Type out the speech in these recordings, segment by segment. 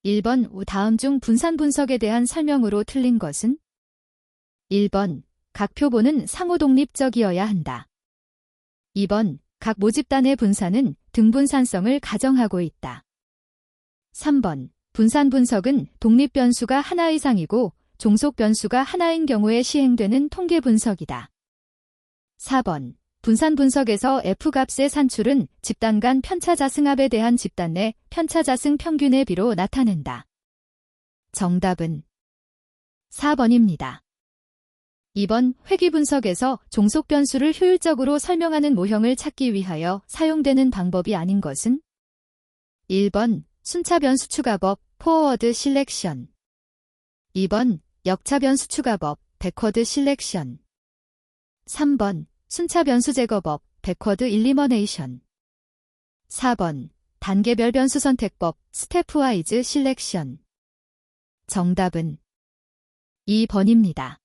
1번 다음 중 분산 분석에 대한 설명으로 틀린 것은? 1번 각 표본은 상호 독립적이어야 한다. 2번 각 모집단의 분산은 등분산성을 가정하고 있다. 3번 분산 분석은 독립 변수가 하나 이상이고 종속 변수가 하나인 경우에 시행되는 통계 분석이다. 4번 분산 분석에서 F값의 산출은 집단 간 편차자승합에 대한 집단 내 편차자승 평균의 비로 나타낸다. 정답은 4번입니다. 2번 회귀 분석에서 종속 변수를 효율적으로 설명하는 모형을 찾기 위하여 사용되는 방법이 아닌 것은? 1번 순차 변수 추가법 포워드 실렉션. 2번 역차 변수 추가법 백워드 실렉션. 3번 순차 변수 제거법 백워드 일리머네이션. 4번 단계별 변수 선택법 스텝와이즈 실렉션. 정답은 2번입니다.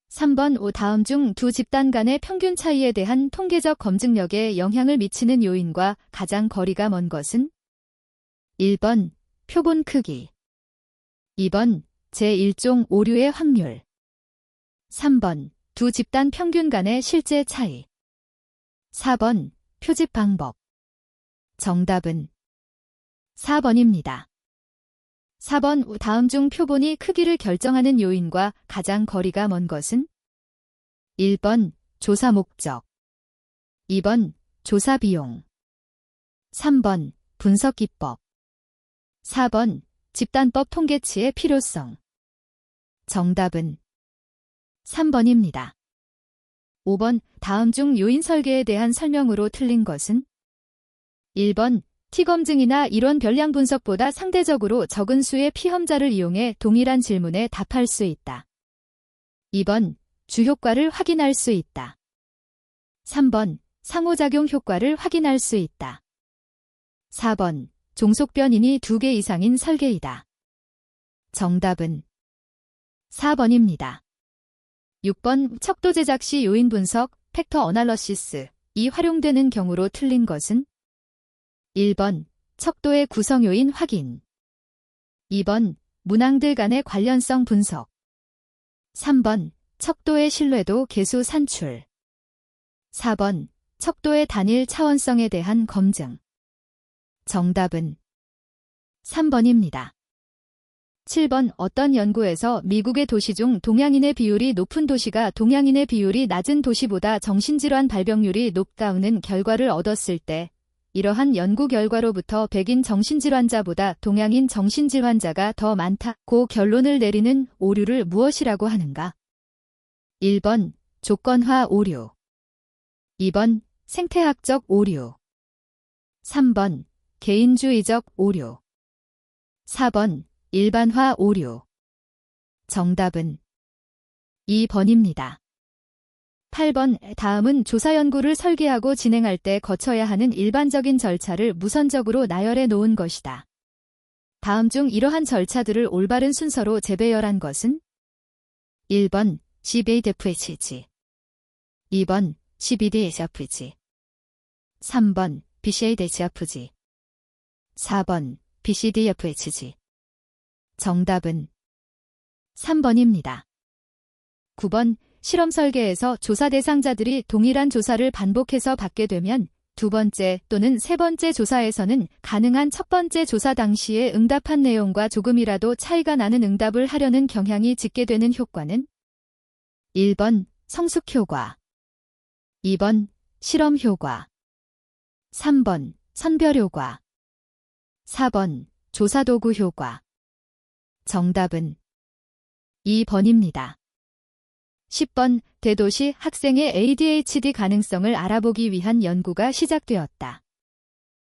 3번 다음 중 두 집단 간의 평균 차이에 대한 통계적 검증력에 영향을 미치는 요인과 가장 거리가 먼 것은? 1번 표본 크기. 2번 제1종 오류의 확률. 3번 두 집단 평균 간의 실제 차이. 4번 표집 방법. 정답은 4번입니다. 4번 다음 중 표본이 크기를 결정하는 요인과 가장 거리가 먼 것은? 1번 조사 목적. 2번 조사 비용. 3번 분석 기법. 4번 집단법 통계치의 필요성. 정답은 3번입니다. 5번 다음 중 요인 설계에 대한 설명으로 틀린 것은? 1번 T검증이나 이론 별량 분석보다 상대적으로 적은 수의 피험자를 이용해 동일한 질문에 답할 수 있다. 2번 주효과를 확인할 수 있다. 3번 상호작용 효과를 확인할 수 있다. 4번 종속변인이 2개 이상인 설계이다. 정답은 4번입니다. 6번 척도 제작 시 요인 분석 팩터 어널러시스 이 활용되는 경우로 틀린 것은? 1번 척도의 구성 요인 확인. 2번 문항들 간의 관련성 분석. 3번 척도의 신뢰도 계수 산출. 4번 척도의 단일 차원성에 대한 검증. 정답은 3번입니다. 7번 어떤 연구에서 미국의 도시 중 동양인의 비율이 높은 도시가 동양인의 비율이 낮은 도시보다 정신질환 발병률이 높다는 결과를 얻었을 때 이러한 연구 결과로부터 백인 정신질환자보다 동양인 정신질환자가 더 많다고 결론을 내리는 오류를 무엇이라고 하는가? 1번 조건화 오류. 2번 생태학적 오류. 3번 개인주의적 오류. 4번 일반화 오류. 정답은 2번입니다. 8번 다음은 조사 연구를 설계하고 진행할 때 거쳐야 하는 일반적인 절차를 무선적으로 나열해 놓은 것이다. 다음 중 이러한 절차들을 올바른 순서로 재배열한 것은? 1번 CBDFHG. 2번 CBDHFG. 3번 BCADHFG. 4번 BCDFHG. 정답은 3번입니다. 9번 실험 설계에서 조사 대상자들이 동일한 조사를 반복해서 받게 되면 두 번째 또는 세 번째 조사에서는 가능한 첫 번째 조사 당시에 응답한 내용과 조금이라도 차이가 나는 응답을 하려는 경향이 짙게 되는 효과는? 1번 성숙 효과. 2번 실험 효과. 3번 선별 효과. 4번 조사도구 효과. 정답은 2번입니다. 10번 대도시 학생의 ADHD 가능성을 알아보기 위한 연구가 시작되었다.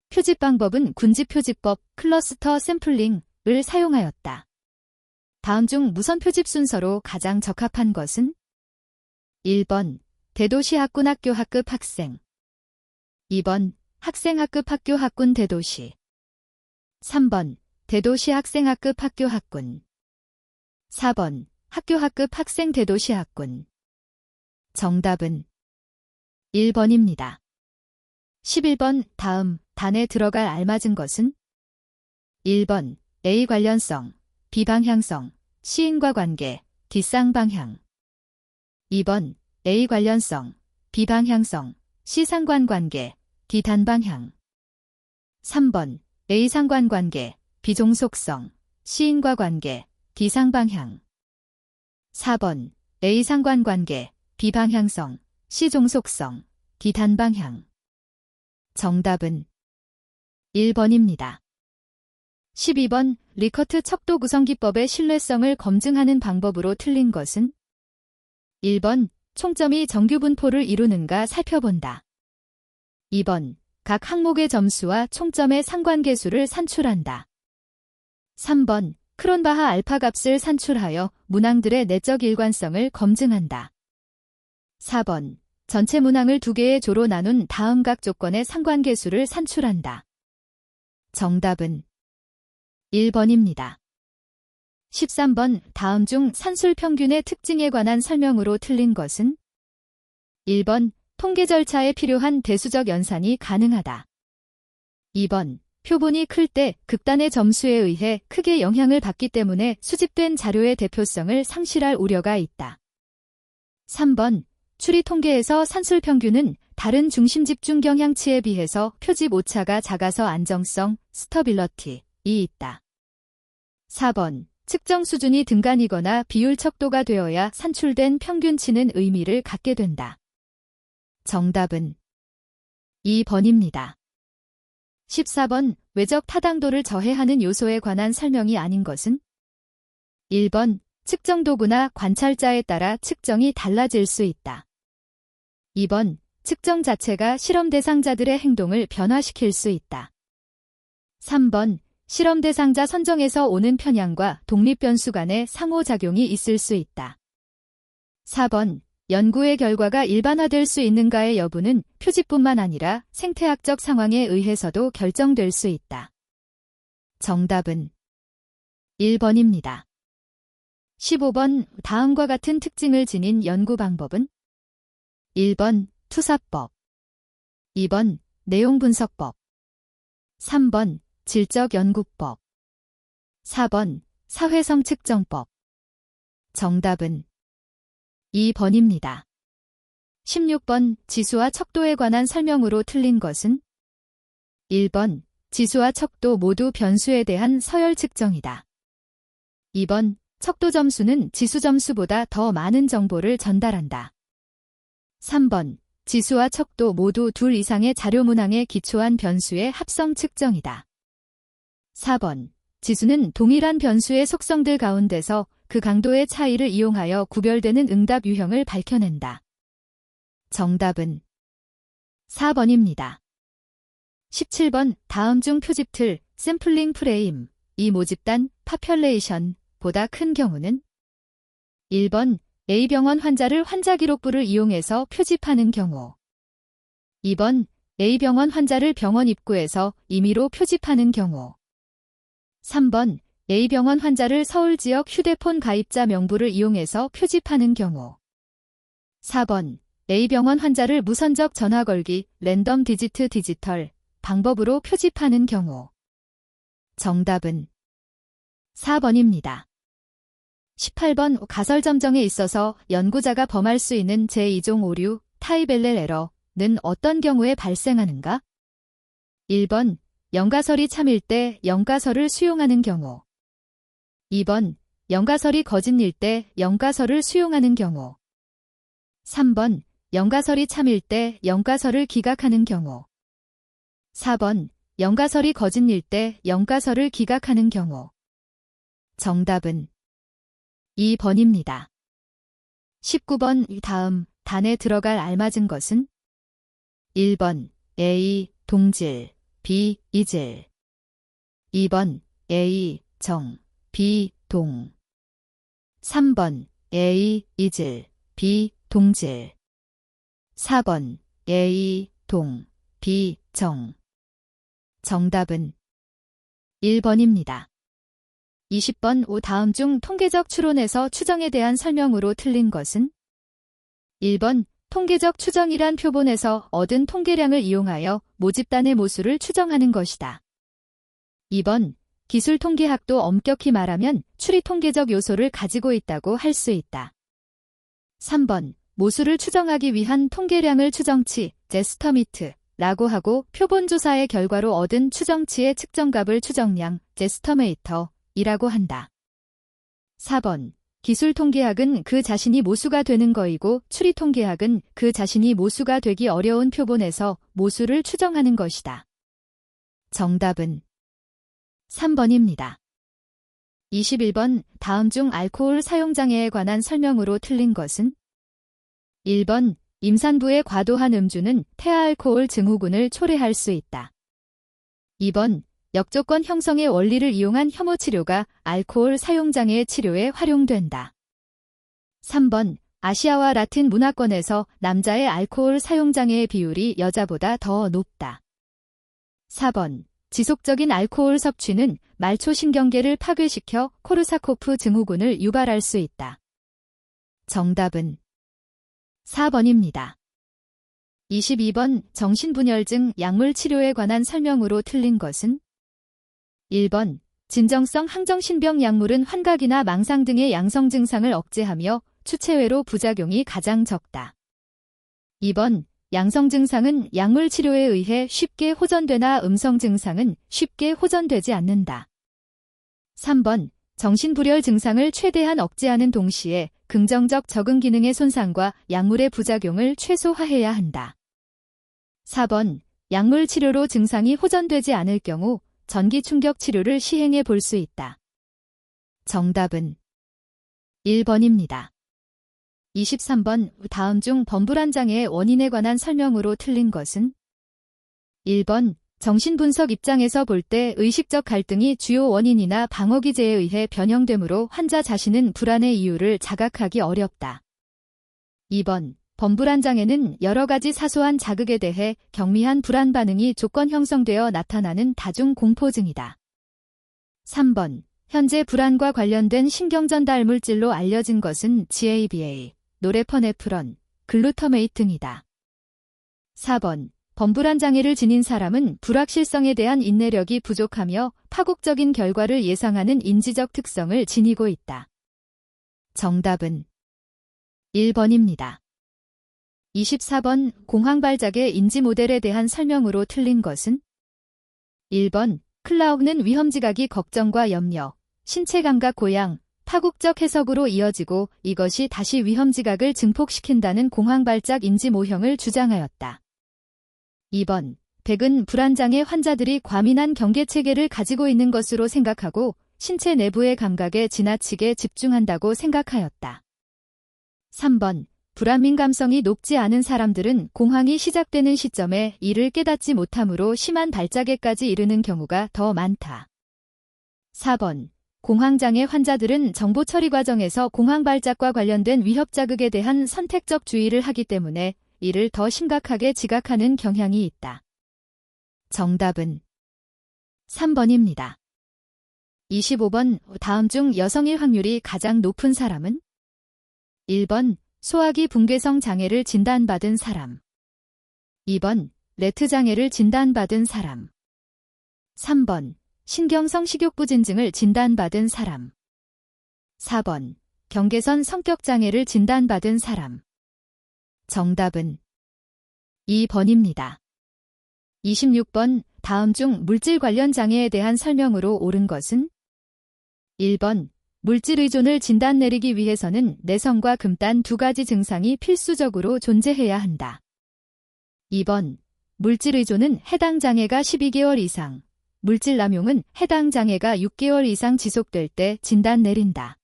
표집 방법은 군집표집법 클러스터 샘플링을 사용하였다. 다음 중 무선 표집 순서로 가장 적합한 것은? 1번 대도시 학군 학교 학급 학생. 2번 학생 학급 학교 학군 대도시. 3번 대도시 학생 학급 학교 학군. 4번 학교 학급 학생 대도시 학군. 정답은 1번입니다. 11번 다음 단에 들어갈 알맞은 것은? 1번 A. 관련성, B. 방향성, 시인과 관계, D. 쌍방향. 2번 A. 관련성, B. 방향성, C. 상관관계, D. 단방향. 3번 A. 상관관계, B. 종속성, C. 인과관계, D. 상방향. 4번 A. 상관관계, B. 방향성, C. 종속성, D. 단방향. 정답은 1번입니다. 12번 리커트 척도 구성기법의 신뢰성을 검증하는 방법으로 틀린 것은 1번 총점이 정규분포를 이루는가 살펴본다. 2번 각 항목의 점수와 총점의 상관계수를 산출한다. 3번 크론바하 알파 값을 산출하여 문항들의 내적 일관성을 검증한다. 4번 전체 문항을 두 개의 조로 나눈 다음 각 조건의 상관계수를 산출한다. 정답은 1번입니다. 13번 다음 중 산술평균의 특징에 관한 설명으로 틀린 것은 1번 통계 절차에 필요한 대수적 연산이 가능하다. 2번 표본이 클 때 극단의 점수에 의해 크게 영향을 받기 때문에 수집된 자료의 대표성을 상실할 우려가 있다. 3번 추리 통계에서 산술평균은 다른 중심 집중 경향치에 비해서 표집 오차가 작아서 안정성, 스터빌러티이 있다. 4번 측정 수준이 등간이거나 비율 척도가 되어야 산출된 평균치는 의미를 갖게 된다. 정답은 2번입니다. 14번 외적 타당도를 저해하는 요소에 관한 설명이 아닌 것은 1번 측정 도구나 관찰자에 따라 측정이 달라질 수 있다. 2번 측정 자체가 실험 대상자들의 행동을 변화시킬 수 있다. 3번 실험 대상자 선정에서 오는 편향과 독립 변수 간의 상호작용이 있을 수 있다. 4번 연구의 결과가 일반화될 수 있는가의 여부는 표집뿐만 아니라 생태학적 상황에 의해서도 결정될 수 있다. 정답은 1번입니다. 15번 다음과 같은 특징을 지닌 연구 방법은 1번 투사법, 2번 내용분석법, 3번 질적연구법, 4번 사회성 측정법. 정답은 2번입니다. 16번 지수와 척도에 관한 설명으로 틀린 것은 1번 지수와 척도 모두 변수에 대한 서열 측정이다. 2번 척도 점수는 지수 점수보다 더 많은 정보를 전달한다. 3번 지수와 척도 모두 둘 이상의 자료 문항에 기초한 변수의 합성 측정이다. 4번 지수는 동일한 변수의 속성들 가운데서 그 강도의 차이를 이용하여 구별되는 응답 유형을 밝혀낸다. 정답은 4번입니다. 17번 다음 중 표집 틀, 샘플링 프레임, 이 모집단, 파퓰레이션 보다 큰 경우는 1번 A병원 환자를 환자기록부를 이용해서 표집하는 경우, 2번 A병원 환자를 병원 입구에서 임의로 표집하는 경우, 3번 A병원 환자를 서울지역 휴대폰 가입자 명부를 이용해서 표집하는 경우, 4번 A병원 환자를 무선적 전화 걸기 랜덤 디지트 디지털 방법으로 표집하는 경우. 정답은 4번입니다. 18번 가설 점정에 있어서 연구자가 범할 수 있는 제2종 오류, 타이벨렐 에러는 어떤 경우에 발생하는가? 1번 영가설이 참일 때 영가설을 수용하는 경우, 2번 영가설이 거짓일 때 영가설을 수용하는 경우, 3번 영가설이 참일 때 영가설을 기각하는 경우, 4번 영가설이 거짓일 때 영가설을 기각하는 경우. 정답은 2번입니다. 19번 다음 단에 들어갈 알맞은 것은 1번 A 동질, B 이질, 2번 A 정, B 동, 3번 A 이질, B 동질, 4번 A 동, B 정. 정답은 1번입니다. 20번 다음 중 통계적 추론에서 추정에 대한 설명으로 틀린 것은 1번 통계적 추정이란 표본에서 얻은 통계량을 이용하여 모집단의 모수를 추정하는 것이다. 2번 기술 통계학도 엄격히 말하면 추리 통계적 요소를 가지고 있다고 할 수 있다. 3번. 모수를 추정하기 위한 통계량을 추정치, 제스터미트라고 하고 표본 조사의 결과로 얻은 추정치의 측정값을 추정량, 제스터메이터이라고 한다. 4번. 기술 통계학은 그 자신이 모수가 되는 거이고 추리 통계학은 그 자신이 모수가 되기 어려운 표본에서 모수를 추정하는 것이다. 정답은 3번입니다. 21번. 다음 중 알코올 사용장애에 관한 설명으로 틀린 것은? 1번. 임산부의 과도한 음주는 태아알코올 증후군을 초래할 수 있다. 2번. 역조건 형성의 원리를 이용한 혐오 치료가 알코올 사용장애 치료에 활용된다. 3번. 아시아와 라틴 문화권에서 남자의 알코올 사용장애의 비율이 여자보다 더 높다. 4번. 지속적인 알코올 섭취는 말초신경계를 파괴시켜 코르사코프 증후군을 유발할 수 있다. 정답은 4번입니다. 22번. 정신분열증 약물 치료에 관한 설명으로 틀린 것은? 1번. 진정성 항정신병 약물은 환각이나 망상 등의 양성 증상을 억제하며 추체외로 부작용이 가장 적다. 2번. 양성 증상은 약물 치료에 의해 쉽게 호전되나 음성 증상은 쉽게 호전되지 않는다. 3번. 정신불열 증상을 최대한 억제하는 동시에 긍정적 적응 기능의 손상과 약물의 부작용을 최소화해야 한다. 4번. 약물 치료로 증상이 호전되지 않을 경우 전기 충격 치료를 시행해 볼 수 있다. 정답은 1번입니다. 23번. 다음 중 범불안 장애의 원인에 관한 설명으로 틀린 것은? 1번. 정신분석 입장에서 볼 때 의식적 갈등이 주요 원인이나 방어기제에 의해 변형되므로 환자 자신은 불안의 이유를 자각하기 어렵다. 2번. 범불안 장애는 여러 가지 사소한 자극에 대해 경미한 불안 반응이 조건 형성되어 나타나는 다중 공포증이다. 3번. 현재 불안과 관련된 신경전달 물질로 알려진 것은 GABA, 노레퍼네프론, 글루터메이트 등이다. 4번. 범불안 장애를 지닌 사람은 불확실성에 대한 인내력이 부족하며 파국적인 결과를 예상하는 인지적 특성을 지니고 있다. 정답은 1번입니다. 24번. 공황발작의 인지 모델에 대한 설명으로 틀린 것은? 1번. 클라우는 위험지각이 걱정과 염려, 신체 감각 고양, 파국적 해석으로 이어지고 이것이 다시 위험지각을 증폭시킨다는 공황발작 인지 모형을 주장하였다. 2번. 백은 불안장애 환자들이 과민한 경계체계를 가지고 있는 것으로 생각하고 신체 내부의 감각에 지나치게 집중한다고 생각하였다. 3번. 불안민감성이 높지 않은 사람들은 공황이 시작되는 시점에 이를 깨닫지 못하므로 심한 발작에까지 이르는 경우가 더 많다. 4번. 공황장애 환자들은 정보 처리 과정에서 공황발작과 관련된 위협자극에 대한 선택적 주의를 하기 때문에 이를 더 심각하게 지각하는 경향이 있다. 정답은 3번입니다. 25번. 다음 중 여성일 확률이 가장 높은 사람은? 1번. 소화기 붕괴성 장애를 진단받은 사람. 2번. 레트 장애를 진단받은 사람. 3번. 신경성 식욕부진증을 진단받은 사람. 4번. 경계선 성격장애를 진단받은 사람. 정답은 2번입니다. 26번. 다음 중 물질 관련 장애에 대한 설명으로 옳은 것은? 1번. 물질 의존을 진단 내리기 위해서는 내성과 금단 두 가지 증상이 필수적으로 존재해야 한다. 2번. 물질 의존은 해당 장애가 12개월 이상, 물질 남용은 해당 장애가 6개월 이상 지속될 때 진단 내린다.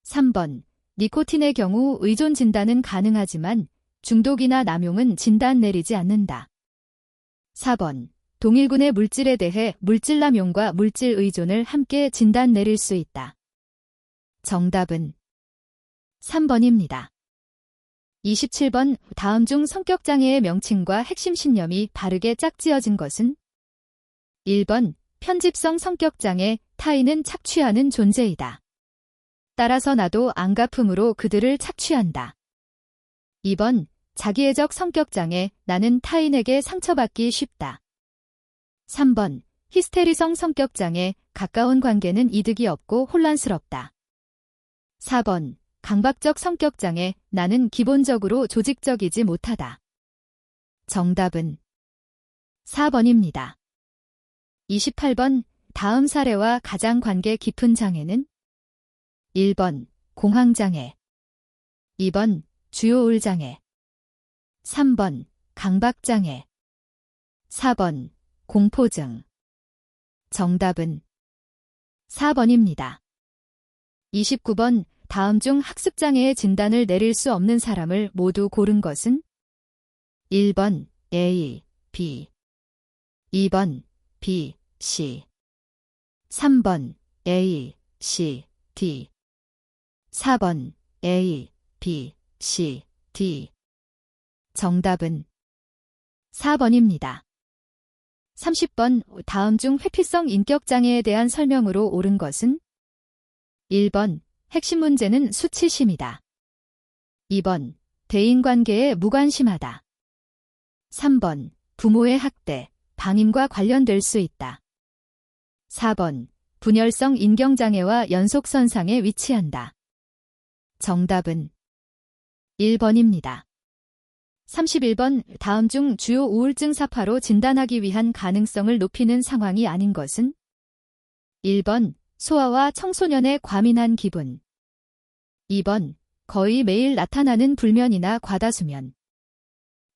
3번. 니코틴의 경우 의존 진단은 가능하지만 중독이나 남용은 진단 내리지 않는다. 4번. 동일군의 물질에 대해 물질 남용과 물질 의존을 함께 진단 내릴 수 있다. 정답은 3번입니다. 27번. 다음 중 성격장애의 명칭과 핵심 신념이 바르게 짝지어진 것은? 1번. 편집성 성격장애, 타인은 착취하는 존재이다. 따라서 나도 안갚음으로 그들을 착취한다. 2번. 자기애적 성격장애, 나는 타인에게 상처받기 쉽다. 3번. 히스테리성 성격장애, 가까운 관계는 이득이 없고 혼란스럽다. 4번. 강박적 성격장애, 나는 기본적으로 조직적이지 못하다. 정답은 4번입니다. 28번. 다음 사례와 가장 관계 깊은 장애는 1번. 공황장애 2번. 주요우울장애 3번. 강박장애 4번. 공포증. 정답은 4번입니다. 29번. 다음 중 학습장애의 진단을 내릴 수 없는 사람을 모두 고른 것은 1번. A, B 2번. B, C 3번. A, C, D 4번. A, B, C, D. 정답은 4번입니다. 30번. 다음 중 회피성 인격장애에 대한 설명으로 옳은 것은 1번. 핵심 문제는 수치심이다. 2번. 대인관계에 무관심하다. 3번. 부모의 학대, 방임과 관련될 수 있다. 4번. 분열성 인경장애와 연속선상에 위치한다. 정답은 1번입니다. 31번. 다음 중 주요 우울증 사파로 진단하기 위한 가능성을 높이는 상황이 아닌 것은 1번. 소아와 청소년의 과민한 기분 2번. 거의 매일 나타나는 불면이나 과다수면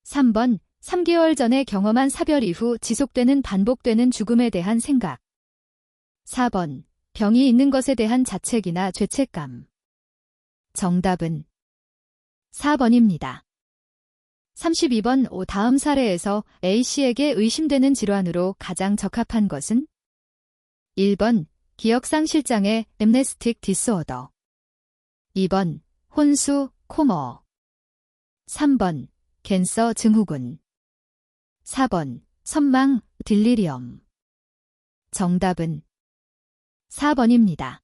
3번. 3개월 전에 경험한 사별 이후 지속되는 반복되는 죽음에 대한 생각 4번. 병이 있는 것에 대한 자책이나 죄책감. 정답은 4번입니다. 32번. 다음 사례에서 A씨에게 의심되는 질환으로 가장 적합한 것은 1번. 기억상실장애 엠네스틱 디스오더 2번. 혼수 코머 3번. 캔서 증후군 4번. 선망 딜리리엄. 정답은 4번입니다.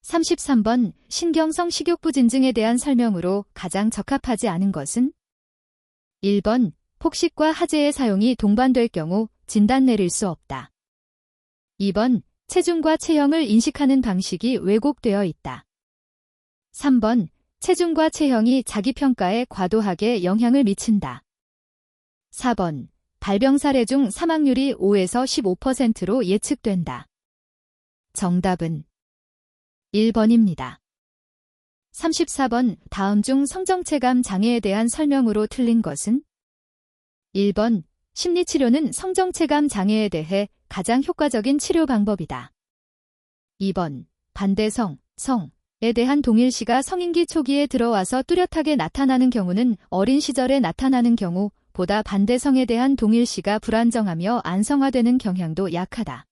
33번. 신경성 식욕부진증에 대한 설명으로 가장 적합하지 않은 것은 1번. 폭식과 하재의 사용이 동반될 경우 진단 내릴 수 없다. 2번. 체중과 체형을 인식하는 방식이 왜곡되어 있다. 3번. 체중과 체형이 자기평가에 과도하게 영향을 미친다. 4번. 발병 사례 중 사망률이 5에서 15%로 예측된다. 정답은 1번입니다. 34번. 다음 중 성정체감 장애에 대한 설명으로 틀린 것은 1번. 심리치료는 성정체감 장애에 대해 가장 효과적인 치료 방법이다. 2번. 반대성, 성에 대한 동일시가 성인기 초기에 들어와서 뚜렷하게 나타나는 경우는 어린 시절에 나타나는 경우 보다 반대성에 대한 동일시가 불안정하며 안성화되는 경향도 약하다.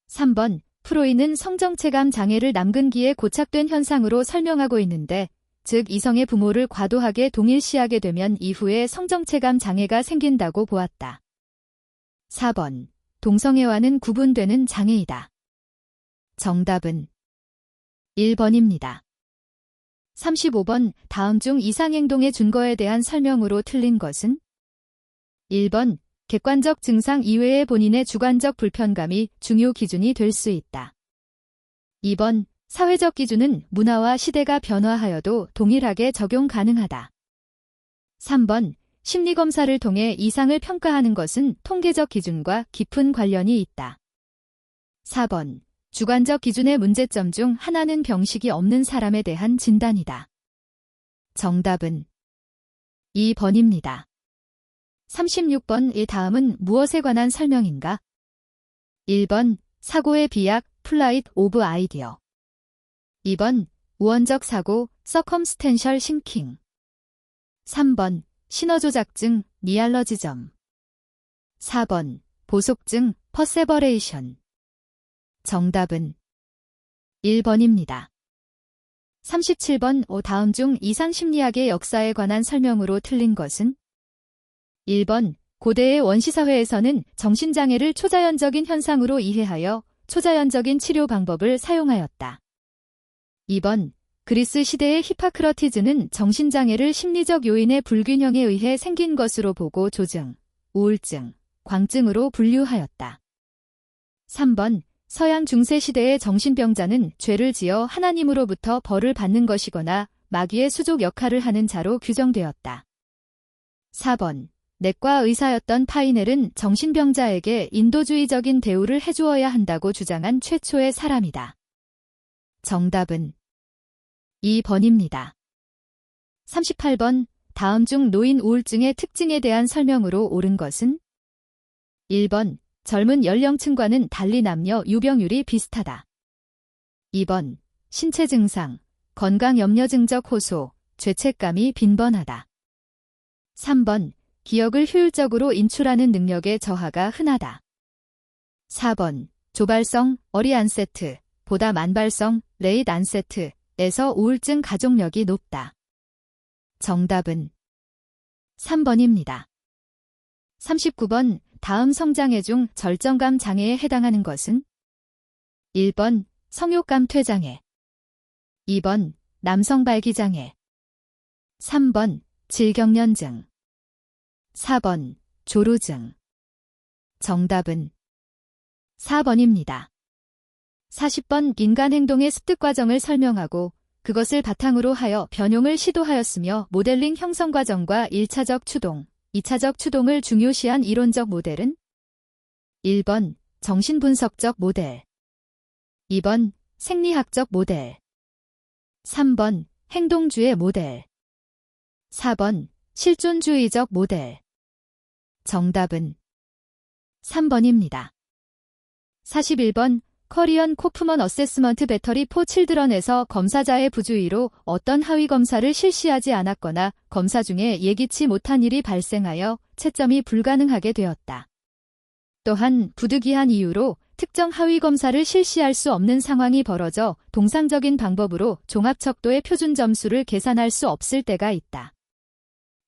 3번. 프로이는 성정체감 장애를 남근기에 고착된 현상으로 설명하고 있는데, 즉 이성의 부모를 과도하게 동일시하게 되면 이후에 성정체감 장애가 생긴다고 보았다. 4번. 동성애와는 구분되는 장애이다. 정답은 1번입니다. 35번. 다음 중 이상행동의 준거에 대한 설명으로 틀린 것은 1번. 객관적 증상 이외의 본인의 주관적 불편감이 중요 기준이 될 수 있다. 2번. 사회적 기준은 문화와 시대가 변화하여도 동일하게 적용 가능하다. 3번. 심리검사를 통해 이상을 평가하는 것은 통계적 기준과 깊은 관련이 있다. 4번. 주관적 기준의 문제점 중 하나는 병식이 없는 사람에 대한 진단이다. 정답은 2번입니다. 36번. 이 다음은 무엇에 관한 설명인가? 1번. 사고의 비약, 플라이트 오브 아이디어 2번. 우원적 사고, 서컴스텐셜 싱킹 3번. 신어조작증, 니알러지점 4번. 보속증, 퍼세버레이션. 정답은 1번입니다. 37번. 다음 중 이상심리학의 역사에 관한 설명으로 틀린 것은 1번. 고대의 원시사회에서는 정신장애를 초자연적인 현상으로 이해하여 초자연적인 치료 방법을 사용하였다. 2번. 그리스 시대의 히파크러티즈는 정신장애를 심리적 요인의 불균형에 의해 생긴 것으로 보고 조증, 우울증, 광증으로 분류하였다. 3번. 서양 중세시대의 정신병자는 죄를 지어 하나님으로부터 벌을 받는 것이거나 마귀의 수족 역할을 하는 자로 규정되었다. 4번. 내과 의사였던 파이넬은 정신병자에게 인도주의적인 대우를 해주어야 한다고 주장한 최초의 사람이다. 정답은 2번입니다. 38번. 다음 중 노인 우울증의 특징에 대한 설명으로 옳은 것은? 1번. 젊은 연령층과는 달리 남녀 유병률이 비슷하다. 2번. 신체 증상, 건강 염려증적 호소, 죄책감이 빈번하다. 3번. 기억을 효율적으로 인출하는 능력의 저하가 흔하다. 4번. 조발성, 어리 안세트, 보다 만발성, 레잇 안세트에서 우울증 가족력이 높다. 정답은 3번입니다. 39번. 다음 성장애 중 절정감 장애에 해당하는 것은? 1번. 성욕감 퇴장애, 2번. 남성 발기장애, 3번. 질경련증, 4번. 조루증. 정답은 4번입니다. 40번. 인간 행동의 습득 과정을 설명하고 그것을 바탕으로 하여 변용을 시도하였으며 모델링 형성 과정과 1차적 추동, 2차적 추동을 중요시한 이론적 모델은? 1번. 정신분석적 모델, 2번. 생리학적 모델, 3번. 행동주의 모델, 4번. 실존주의적 모델. 정답은 3번입니다. 41번. 커리언 코프먼 어세스먼트 배터리 포 칠드런에서 검사자의 부주의로 어떤 하위 검사를 실시하지 않았거나 검사 중에 예기치 못한 일이 발생하여 채점이 불가능하게 되었다. 또한 부득이한 이유로 특정 하위 검사를 실시할 수 없는 상황이 벌어져 동상적인 방법으로 종합척도의 표준 점수를 계산할 수 없을 때가 있다.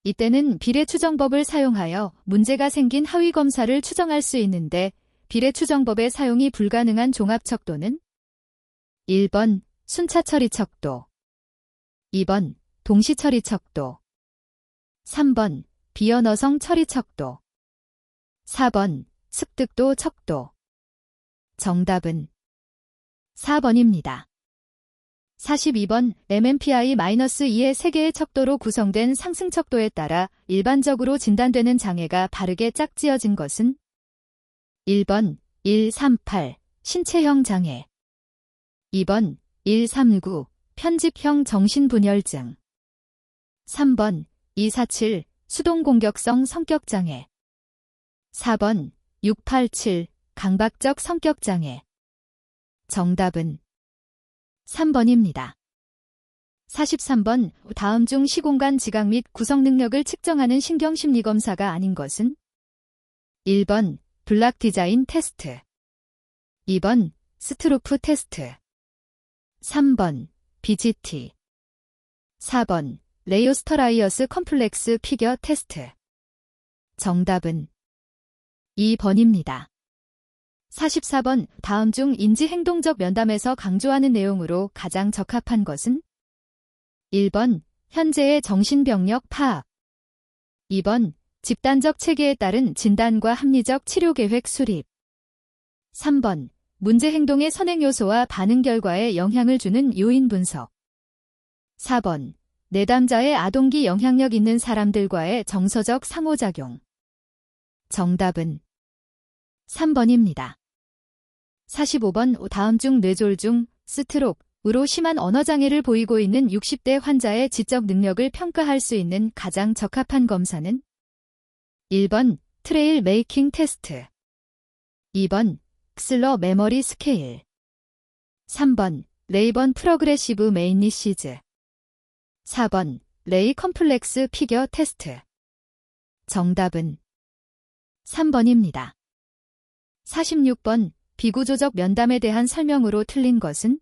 이때는 비례추정법을 사용하여 문제가 생긴 하위 검사를 추정할 수 있는데 비례추정법의 사용이 불가능한 종합척도는? 1번. 순차처리척도, 2번. 동시처리척도, 3번. 비언어성 처리척도, 4번. 습득도 척도. 정답은 4번입니다. 42번. MMPI-2의 3개의 척도로 구성된 상승척도에 따라 일반적으로 진단되는 장애가 바르게 짝지어진 것은? 1번. 138. 신체형 장애, 2번. 139. 편집형 정신분열증, 3번. 247. 수동공격성 성격장애, 4번. 687. 강박적 성격장애. 정답은 3번입니다. 43번. 다음 중 시공간 지각 및 구성 능력을 측정하는 신경심리검사가 아닌 것은? 1번. 블락 디자인 테스트, 2번. 스트루프 테스트, 3번. BGT, 4번. 레이오스터라이어스 컴플렉스 피겨 테스트. 정답은 2번입니다. 44번. 다음 중 인지행동적 면담에서 강조하는 내용으로 가장 적합한 것은? 1번. 현재의 정신병력 파악, 2번. 집단적 체계에 따른 진단과 합리적 치료계획 수립, 3번. 문제행동의 선행 요소와 반응 결과에 영향을 주는 요인 분석, 4번. 내담자의 아동기 영향력 있는 사람들과의 정서적 상호작용. 정답은 3번입니다. 45번. 다음 중 뇌졸 중 스트로크로 심한 언어장애를 보이고 있는 60대 환자의 지적 능력을 평가할 수 있는 가장 적합한 검사는? 1번. 트레일 메이킹 테스트, 2번. ქს러 메모리 스케일, 3번. 레이번 프로그레시브 메인리시즈, 4번. 레이 컴플렉스 피겨 테스트. 정답은 3번입니다. 46번. 비구조적 면담에 대한 설명으로 틀린 것은?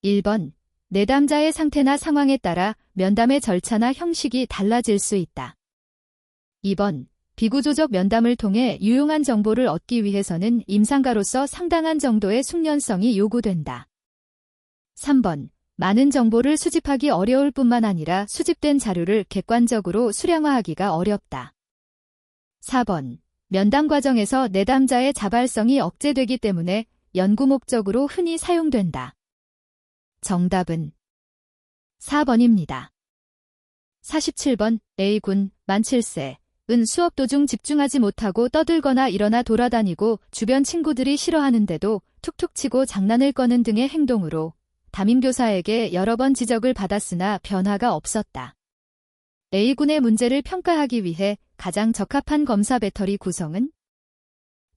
1번. 내담자의 상태나 상황에 따라 면담의 절차나 형식이 달라질 수 있다. 2번. 비구조적 면담을 통해 유용한 정보를 얻기 위해서는 임상가로서 상당한 정도의 숙련성이 요구된다. 3번. 많은 정보를 수집하기 어려울 뿐만 아니라 수집된 자료를 객관적으로 수량화하기가 어렵다. 4번. 면담 과정에서 내담자의 자발성이 억제되기 때문에 연구 목적으로 흔히 사용된다. 정답은 4번입니다. 47번 A군, 만 7세. 은 수업 도중 집중하지 못하고 떠들거나 일어나 돌아다니고 주변 친구들이 싫어하는데도 툭툭 치고 장난을 꺼는 등의 행동으로 담임교사에게 여러 번 지적을 받았으나 변화가 없었다. A군의 문제를 평가하기 위해 가장 적합한 검사 배터리 구성은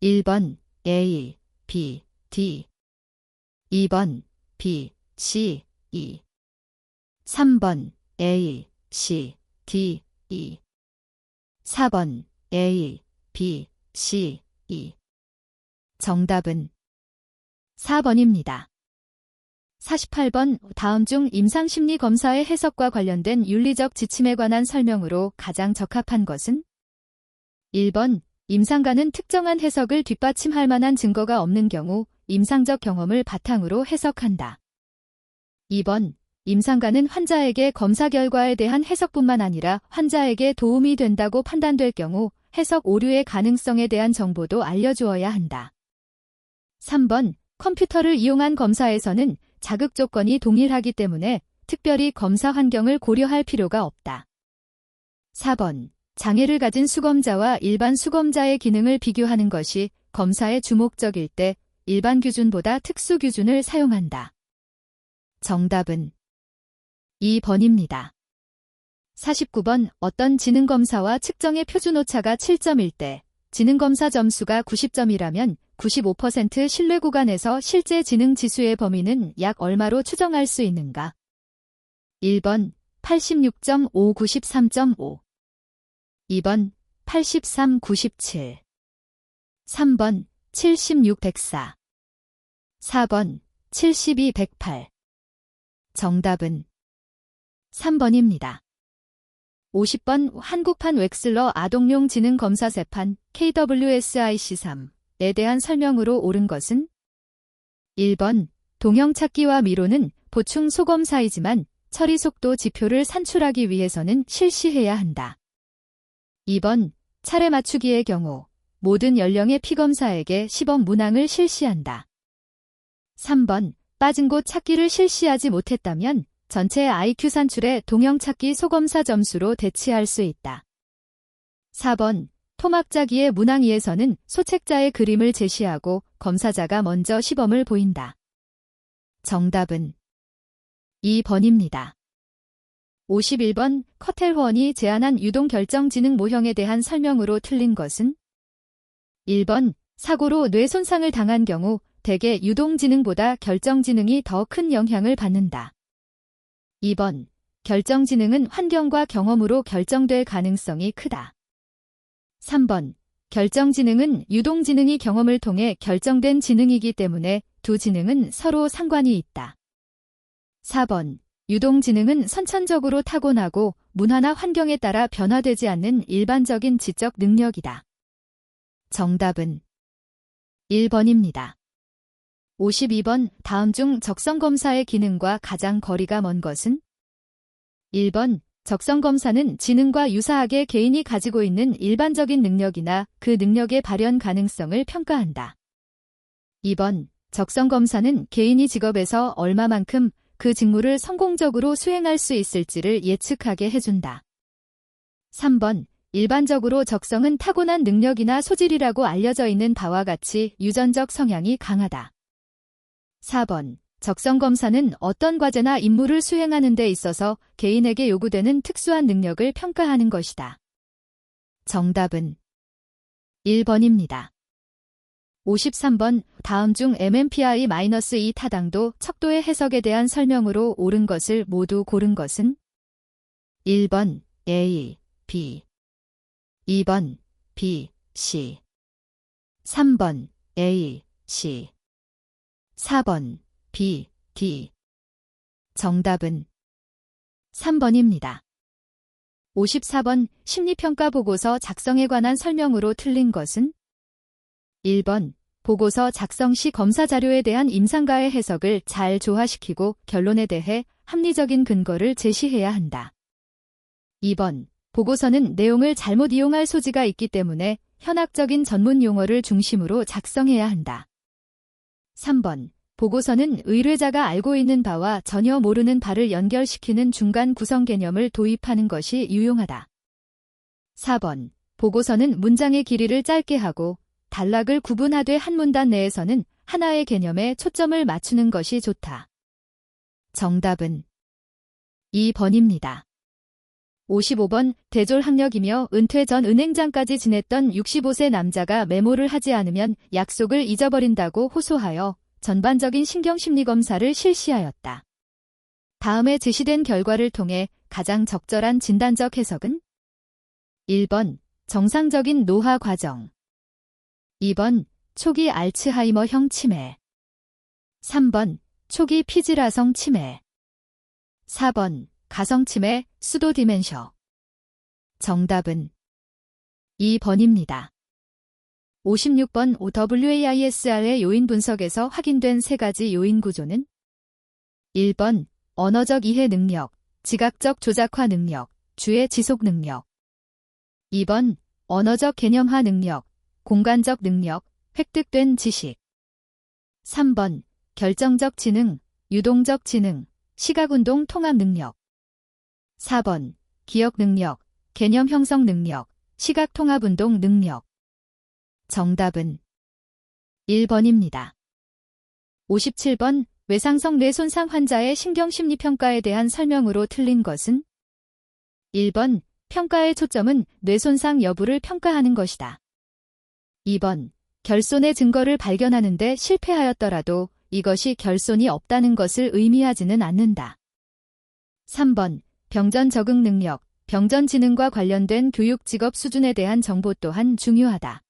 1번 A, B, D 2번 B, C, E 3번 A, C, D, E 4번 A, B, C, E 정답은 4번입니다. 48번 다음 중 임상심리검사의 해석과 관련된 윤리적 지침에 관한 설명으로 가장 적합한 것은 1번 임상가는 특정한 해석을 뒷받침할 만한 증거가 없는 경우 임상적 경험을 바탕으로 해석한다. 2번 임상가는 환자에게 검사 결과에 대한 해석뿐만 아니라 환자에게 도움이 된다고 판단될 경우 해석 오류의 가능성에 대한 정보도 알려주어야 한다. 3번 컴퓨터를 이용한 검사에서는 자극 조건이 동일하기 때문에 특별히 검사 환경을 고려할 필요가 없다. 4번 장애를 가진 수검자와 일반 수검자의 기능을 비교하는 것이 검사의 주목적일 때 일반 규준보다 특수 규준을 사용한다. 정답은 2번입니다. 49번 어떤 지능검사와 측정의 표준 오차가 7점일 때 지능검사 점수가 90점이라면 95% 신뢰 구간에서 실제 지능 지수의 범위는 약 얼마로 추정할 수 있는가? 1번 86.5, 93.5 2번 83, 97 3번 76, 104 4번 72, 108 정답은 3번입니다. 50번 한국판 웩슬러 아동용 지능검사 세판 KWSIC3에 대한 설명으로 옳은 것은 1번 동형찾기와 미로는 보충 소검사이지만 처리 속도 지표를 산출하기 위해서는 실시해야 한다. 2번 차례 맞추기의 경우 모든 연령의 피검사에게 시범 문항을 실시한다. 3번 빠진 곳 찾기를 실시하지 못했다면 전체 IQ 산출의 동형찾기 소검사 점수로 대치할 수 있다. 4번 토막짜기의 문항 2에서는 소책자의 그림을 제시하고 검사자가 먼저 시범을 보인다. 정답은 2번입니다. 51번 커텔원이 제안한 유동결정지능 모형에 대한 설명으로 틀린 것은 1번 사고로 뇌 손상을 당한 경우 대개 유동지능보다 결정지능이 더 큰 영향을 받는다. 2번 결정지능은 환경과 경험으로 결정될 가능성이 크다. 3번 결정지능은 유동지능이 경험을 통해 결정된 지능이기 때문에 두 지능은 서로 상관이 있다. 4번 유동지능은 선천적으로 타고나고 문화나 환경에 따라 변화되지 않는 일반적인 지적 능력이다. 정답은 1번입니다. 52번 다음 중 적성검사의 기능과 가장 거리가 먼 것은 1번 적성검사는 지능과 유사하게 개인이 가지고 있는 일반적인 능력이나 그 능력의 발현 가능성을 평가한다. 2번 적성검사는 개인이 직업에서 얼마만큼 그 직무를 성공적으로 수행할 수 있을지를 예측하게 해준다. 3번 일반적으로 적성은 타고난 능력이나 소질이라고 알려져 있는 바와 같이 유전적 성향이 강하다. 4번 적성검사는 어떤 과제나 임무를 수행하는 데 있어서 개인에게 요구되는 특수한 능력을 평가하는 것이다. 정답은 1번입니다. 53번 다음 중 MMPI-2 타당도 척도의 해석에 대한 설명으로 옳은 것을 모두 고른 것은 1번 A, B 2번 B, C 3번 A, C 4번 B, D 정답은 3번입니다. 54번 심리평가 보고서 작성에 관한 설명으로 틀린 것은 1번 보고서 작성 시 검사 자료에 대한 임상가의 해석을 잘 조화시키고 결론에 대해 합리적인 근거를 제시해야 한다. 2번 보고서는 내용을 잘못 이용할 소지가 있기 때문에 현학적인 전문 용어를 중심으로 작성해야 한다. 3번. 보고서는 의뢰자가 알고 있는 바와 전혀 모르는 바를 연결시키는 중간 구성 개념을 도입하는 것이 유용하다. 4번. 보고서는 문장의 길이를 짧게 하고 단락을 구분하되 한 문단 내에서는 하나의 개념에 초점을 맞추는 것이 좋다. 정답은 2번입니다. 55번. 대졸학력이며 은퇴 전 은행장까지 지냈던 65세 남자가 메모를 하지 않으면 약속을 잊어버린다고 호소하여 전반적인 신경심리검사를 실시하였다. 다음에 제시된 결과를 통해 가장 적절한 진단적 해석은? 1번. 정상적인 노화 과정. 2번. 초기 알츠하이머형 치매. 3번. 초기 피지라성 치매. 4번. 가성치매, 수도디멘셔. 정답은 2번입니다. 56번. WAISR의 요인 분석에서 확인된 세 가지 요인 구조는? 1번. 언어적 이해 능력, 지각적 조작화 능력, 주의 지속 능력. 2번. 언어적 개념화 능력, 공간적 능력, 획득된 지식. 3번. 결정적 지능, 유동적 지능, 시각운동 통합 능력. 4번. 기억 능력, 개념 형성 능력, 시각 통합 운동 능력. 정답은 1번입니다. 57번. 외상성 뇌손상 환자의 신경심리평가에 대한 설명으로 틀린 것은? 1번. 평가의 초점은 뇌손상 여부를 평가하는 것이다. 2번. 결손의 증거를 발견하는 데 실패하였더라도 이것이 결손이 없다는 것을 의미하지는 않는다. 3번. 병전 적응 능력, 병전 지능과 관련된 교육 직업 수준에 대한 정보 또한 중요하다.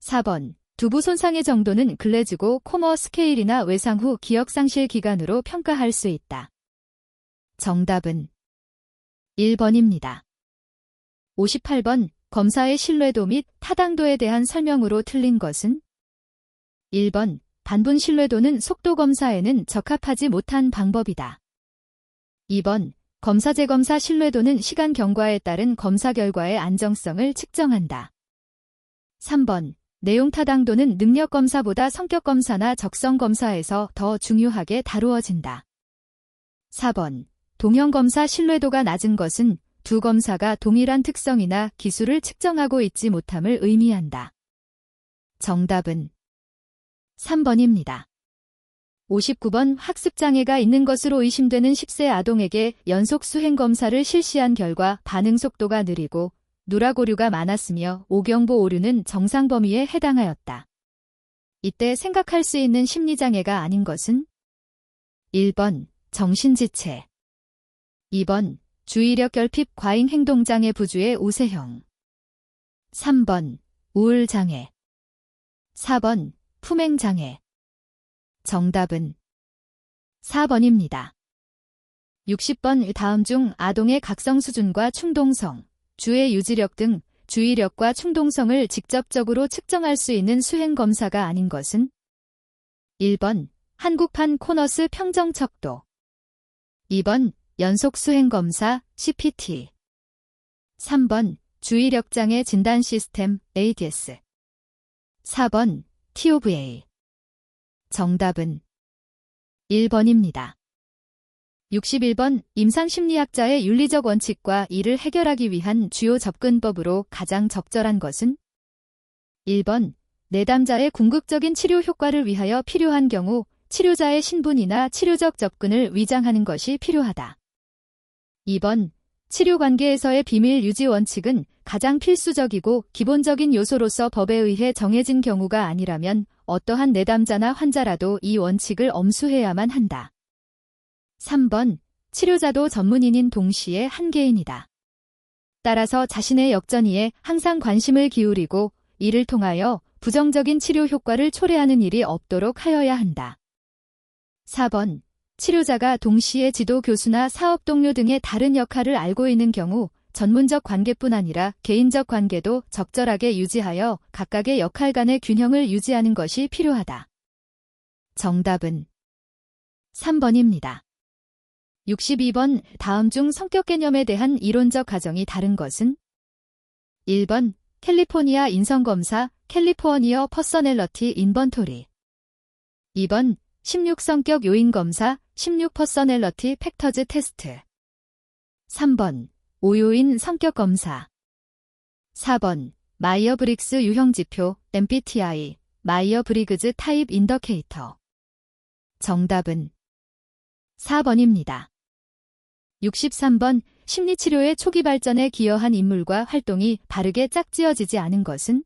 4번. 두부 손상의 정도는 글래즈고 코머 스케일이나 외상 후 기억 상실 기간으로 평가할 수 있다. 정답은 1번입니다. 58번. 검사의 신뢰도 및 타당도에 대한 설명으로 틀린 것은? 1번. 단분 신뢰도는 속도 검사에는 적합하지 못한 방법이다. 2번. 검사 재검사 신뢰도는 시간 경과에 따른 검사 결과의 안정성을 측정한다. 3번. 내용 타당도는 능력 검사보다 성격 검사나 적성 검사에서 더 중요하게 다루어진다. 4번. 동형 검사 신뢰도가 낮은 것은 두 검사가 동일한 특성이나 기술을 측정하고 있지 못함을 의미한다. 정답은 3번입니다. 59번. 학습장애가 있는 것으로 의심되는 10세 아동에게 연속 수행검사를 실시한 결과 반응 속도가 느리고 누락오류가 많았으며 오경보 오류는 정상 범위에 해당하였다. 이때 생각할 수 있는 심리장애가 아닌 것은? 1번. 정신지체. 2번. 주의력 결핍 과잉 행동장애 부주의 우세형. 3번. 우울장애. 4번. 품행장애. 정답은 4번입니다. 60번. 다음 중 아동의 각성 수준과 충동성, 주의 유지력 등 주의력과 충동성을 직접적으로 측정할 수 있는 수행검사가 아닌 것은? 1번. 한국판 코너스 평정 척도. 2번. 연속 수행검사 CPT. 3번. 주의력장애 진단 시스템 ADS. 4번. TOVA. 정답은 1번입니다. 61번. 임상심리학자의 윤리적 원칙과 이를 해결하기 위한 주요 접근법으로 가장 적절한 것은? 1번. 내담자의 궁극적인 치료 효과를 위하여 필요한 경우 치료자의 신분이나 치료적 접근을 위장하는 것이 필요하다. 2번. 치료 관계에서의 비밀 유지 원칙은 가장 필수적이고 기본적인 요소로서 법에 의해 정해진 경우가 아니라면 어떠한 내담자나 환자라도 이 원칙을 엄수해야만 한다. 3번. 치료자도 전문인인 동시에 한계인이다. 따라서 자신의 역전이에 항상 관심을 기울이고 이를 통하여 부정적인 치료 효과를 초래하는 일이 없도록 하여야 한다. 4번. 치료자가 동시에 지도 교수나 사업 동료 등의 다른 역할을 알고 있는 경우 전문적 관계뿐 아니라 개인적 관계도 적절하게 유지하여 각각의 역할 간의 균형을 유지하는 것이 필요하다. 정답은 3번입니다. 62번. 다음 중 성격 개념에 대한 이론적 가정이 다른 것은? 1번. 캘리포니아 인성검사 캘리포니아 퍼서널리티 인번토리. 2번 16성격 요인 검사 16 퍼서널리티 팩터즈 테스트. 3번 5요인 성격 검사. 4번 마이어브릭스 유형지표 MBTI 마이어브리그즈 타입 인더케이터. 정답은 4번입니다. 63번 심리치료의 초기 발전에 기여한 인물과 활동이 바르게 짝지어지지 않은 것은?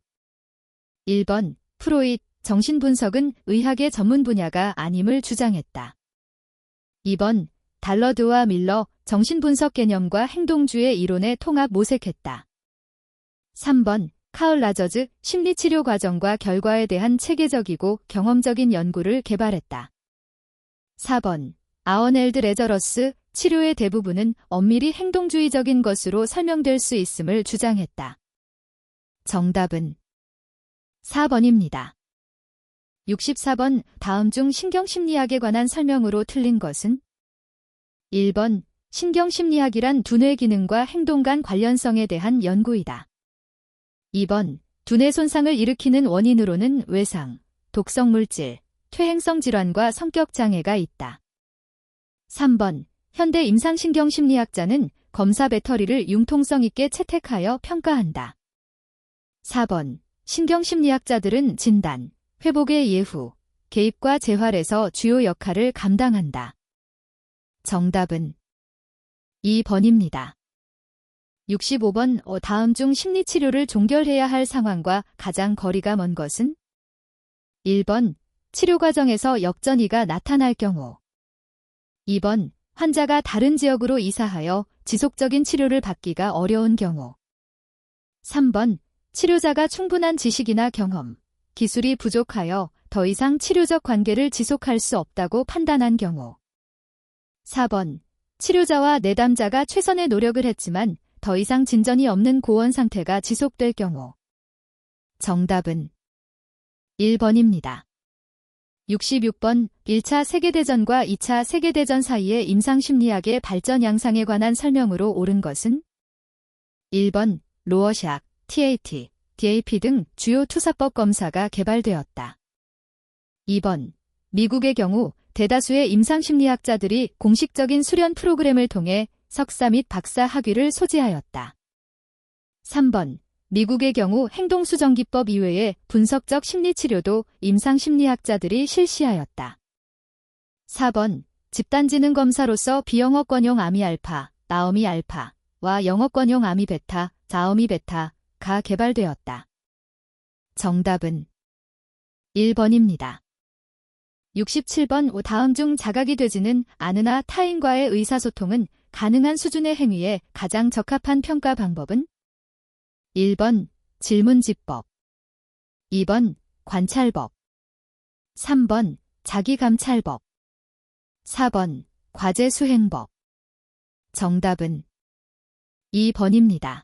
1번 프로이트 정신분석은 의학의 전문 분야가 아님을 주장했다. 2번 달러드와 밀러 정신분석 개념과 행동주의 이론의 통합 모색했다. 3번 카을 라저즈 심리치료 과정과 결과에 대한 체계적이고 경험적인 연구를 개발했다. 4번 아어넬드 레저러스 치료의 대부분은 엄밀히 행동주의적인 것으로 설명될 수 있음을 주장했다. 정답은 4번입니다. 64번 다음 중 신경심리학에 관한 설명으로 틀린 것은? 1번 신경심리학이란 두뇌 기능과 행동 간 관련성에 대한 연구이다. 2번 두뇌 손상을 일으키는 원인으로는 외상, 독성물질, 퇴행성 질환과 성격장애가 있다. 3번 현대 임상신경심리학자는 검사 배터리를 융통성 있게 채택하여 평가한다. 4번 신경심리학자들은 진단, 회복의 예후, 개입과 재활에서 주요 역할을 감당한다. 정답은 2번입니다. 65번 다음 중 심리치료를 종결해야 할 상황과 가장 거리가 먼 것은? 1번 치료 과정에서 역전이가 나타날 경우. 2번 환자가 다른 지역으로 이사하여 지속적인 치료를 받기가 어려운 경우. 3번 치료자가 충분한 지식이나 경험, 기술이 부족하여 더 이상 치료적 관계를 지속할 수 없다고 판단한 경우. 4번 치료자와 내담자가 최선의 노력을 했지만 더 이상 진전이 없는 고원 상태가 지속될 경우. 정답은 1번입니다. 66번 1차 세계대전과 2차 세계대전 사이의 임상심리학의 발전 양상에 관한 설명으로 옳은 것은? 1번 로어샥, TAT, DAP 등 주요 투사법 검사가 개발되었다. 2번 미국의 경우 대다수의 임상심리학자들이 공식적인 수련 프로그램을 통해 석사 및 박사 학위를 소지하였다. 3번 미국의 경우 행동수정기법 이외에 분석적 심리치료도 임상심리학자들이 실시하였다. 4번 집단지능 검사로서 비영어권용 아미알파, 나오미알파와 영어권용 아미베타, 자오미베타가 개발되었다. 정답은 1번입니다. 67번 다음 중 자각이 되지는 않으나 타인과의 의사소통은 가능한 수준의 행위에 가장 적합한 평가 방법은? 1번 질문지법, 2번 관찰법, 3번 자기감찰법, 4번 과제수행법. 정답은 2번입니다.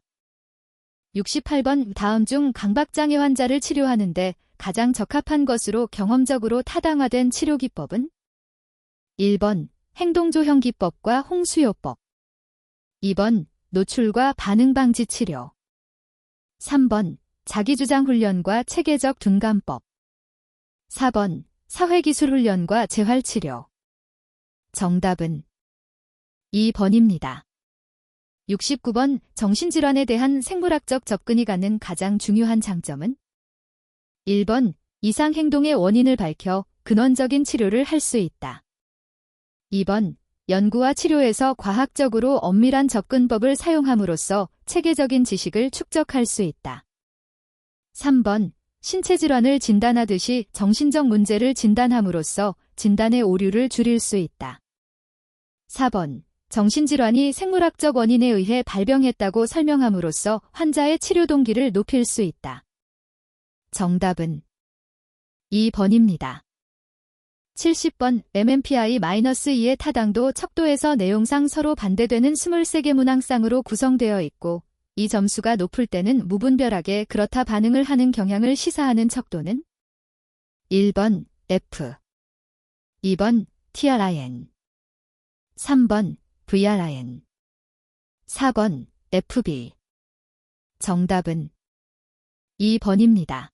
68번 다음 중 강박장애 환자를 치료하는데 가장 적합한 것으로 경험적으로 타당화된 치료기법은? 1번 행동조형기법과 홍수요법, 2번 노출과 반응방지 치료, 3번 자기주장훈련과 체계적 둔감법, 4번 사회기술훈련과 재활치료. 정답은 2번입니다. 69번 정신질환에 대한 생물학적 접근이 가는 가장 중요한 장점은? 1번 이상행동의 원인을 밝혀 근원적인 치료를 할 수 있다. 2번 연구와 치료에서 과학적으로 엄밀한 접근법을 사용함으로써 체계적인 지식을 축적할 수 있다. 3번 신체질환을 진단하듯이 정신적 문제를 진단함으로써 진단의 오류를 줄일 수 있다. 4번 정신질환이 생물학적 원인에 의해 발병했다고 설명함으로써 환자의 치료 동기를 높일 수 있다. 정답은 2번입니다. 70번 MMPI-2의 타당도 척도에서 내용상 서로 반대되는 23개 문항쌍으로 구성되어 있고 이 점수가 높을 때는 무분별하게 그렇다 반응을 하는 경향을 시사하는 척도는? 1번 F, 2번 TRIN, 3번 VRIN, 4번 FB. 정답은 2번입니다.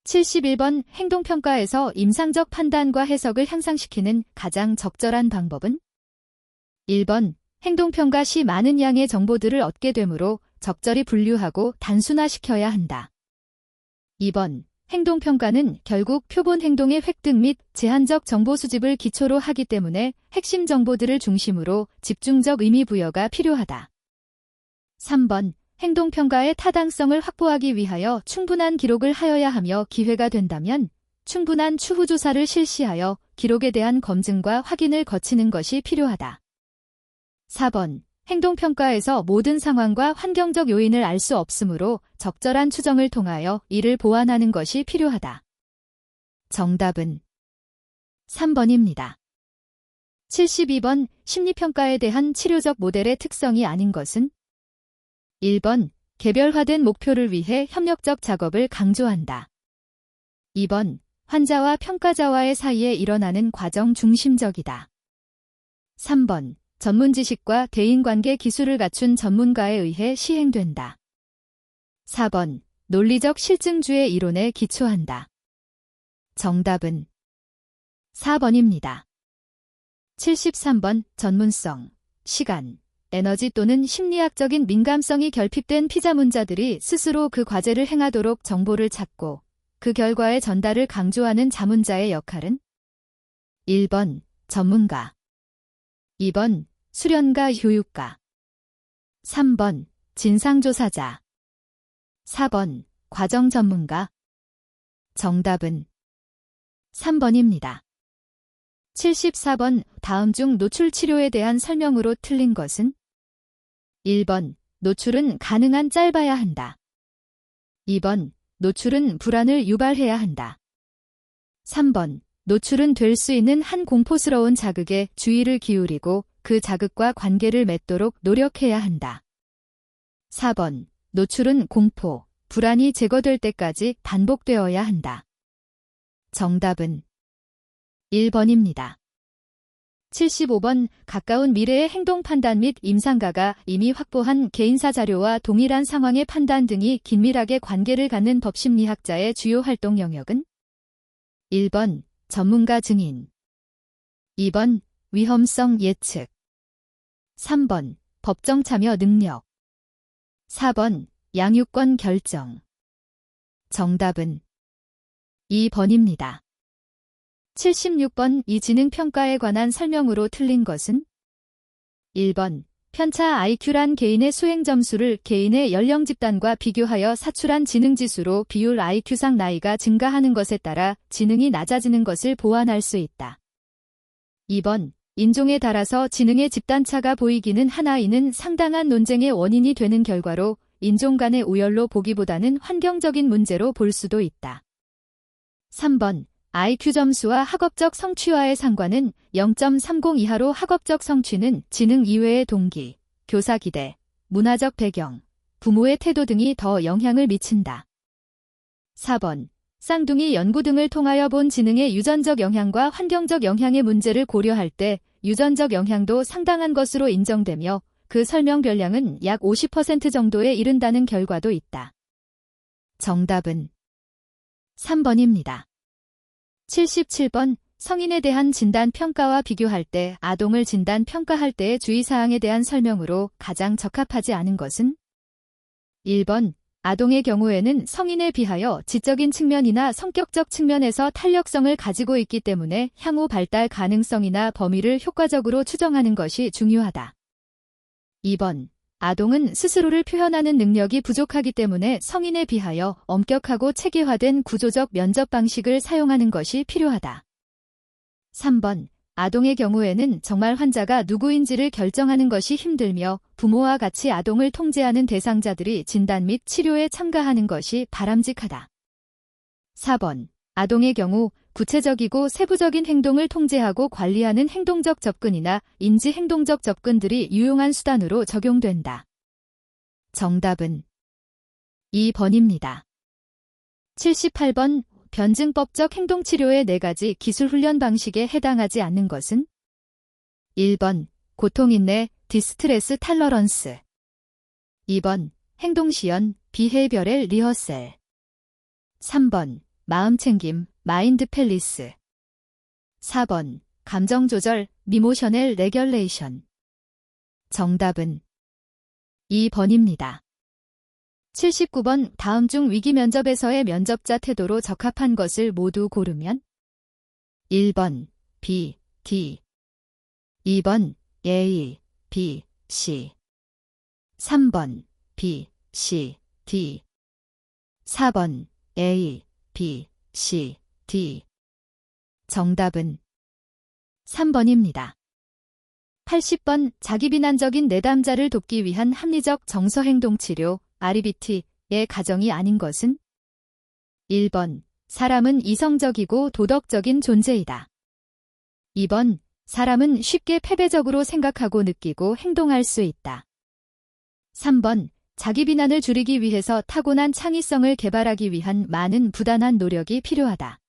71번 행동평가에서 임상적 판단과 해석을 향상시키는 가장 적절한 방법은? 1번 행동평가 시 많은 양의 정보들을 얻게 되므로 적절히 분류하고 단순화시켜야 한다. 2번 행동평가는 결국 표본 행동의 획득 및 제한적 정보 수집을 기초로 하기 때문에 핵심 정보들을 중심으로 집중적 의미 부여가 필요하다. 3번 행동평가의 타당성을 확보하기 위하여 충분한 기록을 하여야 하며 기회가 된다면 충분한 추후 조사를 실시하여 기록에 대한 검증과 확인을 거치는 것이 필요하다. 4번 행동평가에서 모든 상황과 환경적 요인을 알 수 없으므로 적절한 추정을 통하여 이를 보완하는 것이 필요하다. 정답은 3번입니다. 72번 심리평가에 대한 치료적 모델의 특성이 아닌 것은? 1번 개별화된 목표를 위해 협력적 작업을 강조한다. 2번 환자와 평가자와의 사이에 일어나는 과정 중심적이다. 3번 전문 지식과 대인관계 기술을 갖춘 전문가에 의해 시행된다. 4번 논리적 실증주의 이론에 기초한다. 정답은 4번입니다. 73번 전문성, 시간, 에너지 또는 심리학적인 민감성이 결핍된 피자문자들이 스스로 그 과제를 행하도록 정보를 찾고 그 결과의 전달을 강조하는 자문자의 역할은? 1번 전문가, 2번 수련가 교육가, 3번 진상조사자, 4번 과정 전문가. 정답은 3번입니다. 74번 다음 중 노출 치료에 대한 설명으로 틀린 것은? 1번 노출은 가능한 짧아야 한다. 2번 노출은 불안을 유발해야 한다. 3번 노출은 될 수 있는 한 공포스러운 자극에 주의를 기울이고 그 자극과 관계를 맺도록 노력해야 한다. 4번 노출은 공포, 불안이 제거될 때까지 반복되어야 한다. 정답은 1번입니다. 75번 가까운 미래의 행동 판단 및 임상가가 이미 확보한 개인사 자료와 동일한 상황의 판단 등이 긴밀하게 관계를 갖는 법심리학자의 주요 활동 영역은? 1번 전문가 증인, 2번 위험성 예측, 3번 법정 참여 능력, 4번 양육권 결정. 정답은 2번입니다. 76번 이 지능평가에 관한 설명으로 틀린 것은? 1번 편차 IQ란 개인의 수행 점수를 개인의 연령 집단과 비교하여 사출한 지능지수로 비율 IQ상 나이가 증가하는 것에 따라 지능이 낮아지는 것을 보완할 수 있다. 2번 인종에 따라서 지능의 집단차가 보이기는 하나 이는 상당한 논쟁의 원인이 되는 결과로 인종 간의 우열로 보기보다는 환경적인 문제로 볼 수도 있다. 3번 IQ 점수와 학업적 성취와의 상관은 0.30 이하로 학업적 성취는 지능 이외의 동기, 교사 기대, 문화적 배경, 부모의 태도 등이 더 영향을 미친다. 4번 쌍둥이 연구 등을 통하여 본 지능의 유전적 영향과 환경적 영향의 문제를 고려할 때 유전적 영향도 상당한 것으로 인정되며 그 설명 별량은 약 50% 정도에 이른다는 결과도 있다. 정답은 3번입니다. 77번 성인에 대한 진단평가와 비교할 때 아동을 진단평가할 때의 주의사항에 대한 설명으로 가장 적합하지 않은 것은? 1번 아동의 경우에는 성인에 비하여 지적인 측면이나 성격적 측면에서 탄력성을 가지고 있기 때문에 향후 발달 가능성이나 범위를 효과적으로 추정하는 것이 중요하다. 2번 아동은 스스로를 표현하는 능력이 부족하기 때문에 성인에 비하여 엄격하고 체계화된 구조적 면접 방식을 사용하는 것이 필요하다. 3번 아동의 경우에는 정말 환자가 누구인지를 결정하는 것이 힘들며 부모와 같이 아동을 통제하는 대상자들이 진단 및 치료에 참가하는 것이 바람직하다. 4번 아동의 경우 구체적이고 세부적인 행동을 통제하고 관리하는 행동적 접근이나 인지-행동적 접근들이 유용한 수단으로 적용된다. 정답은 2번입니다. 78번 변증법적 행동치료의 4가지 기술훈련 방식에 해당하지 않는 것은? 1번 고통인내, 디스트레스 탈러런스, 2번 행동시연, 비헤이비어럴 리허설, 3번 마음챙김, 마인드 팰리스. 4번, 감정조절, 미모셔널 레귤레이션. 정답은 2번입니다. 79번, 다음 중 위기 면접에서의 면접자 태도로 적합한 것을 모두 고르면 1번, B, D. 2번, A, B, C. 3번, B, C, D. 4번, A, B, C, D. 정답은 3번입니다. 80번, 자기 비난적인 내담자를 돕기 위한 합리적 정서행동치료, RBT의 가정이 아닌 것은 1번, 사람은 이성적이고 도덕적인 존재이다. 2번, 사람은 쉽게 패배적으로 생각하고 느끼고 행동할 수 있다. 3번, 자기 비난을 줄이기 위해서 타고난 창의성을 개발하기 위한 많은 부단한 노력이 필요하다.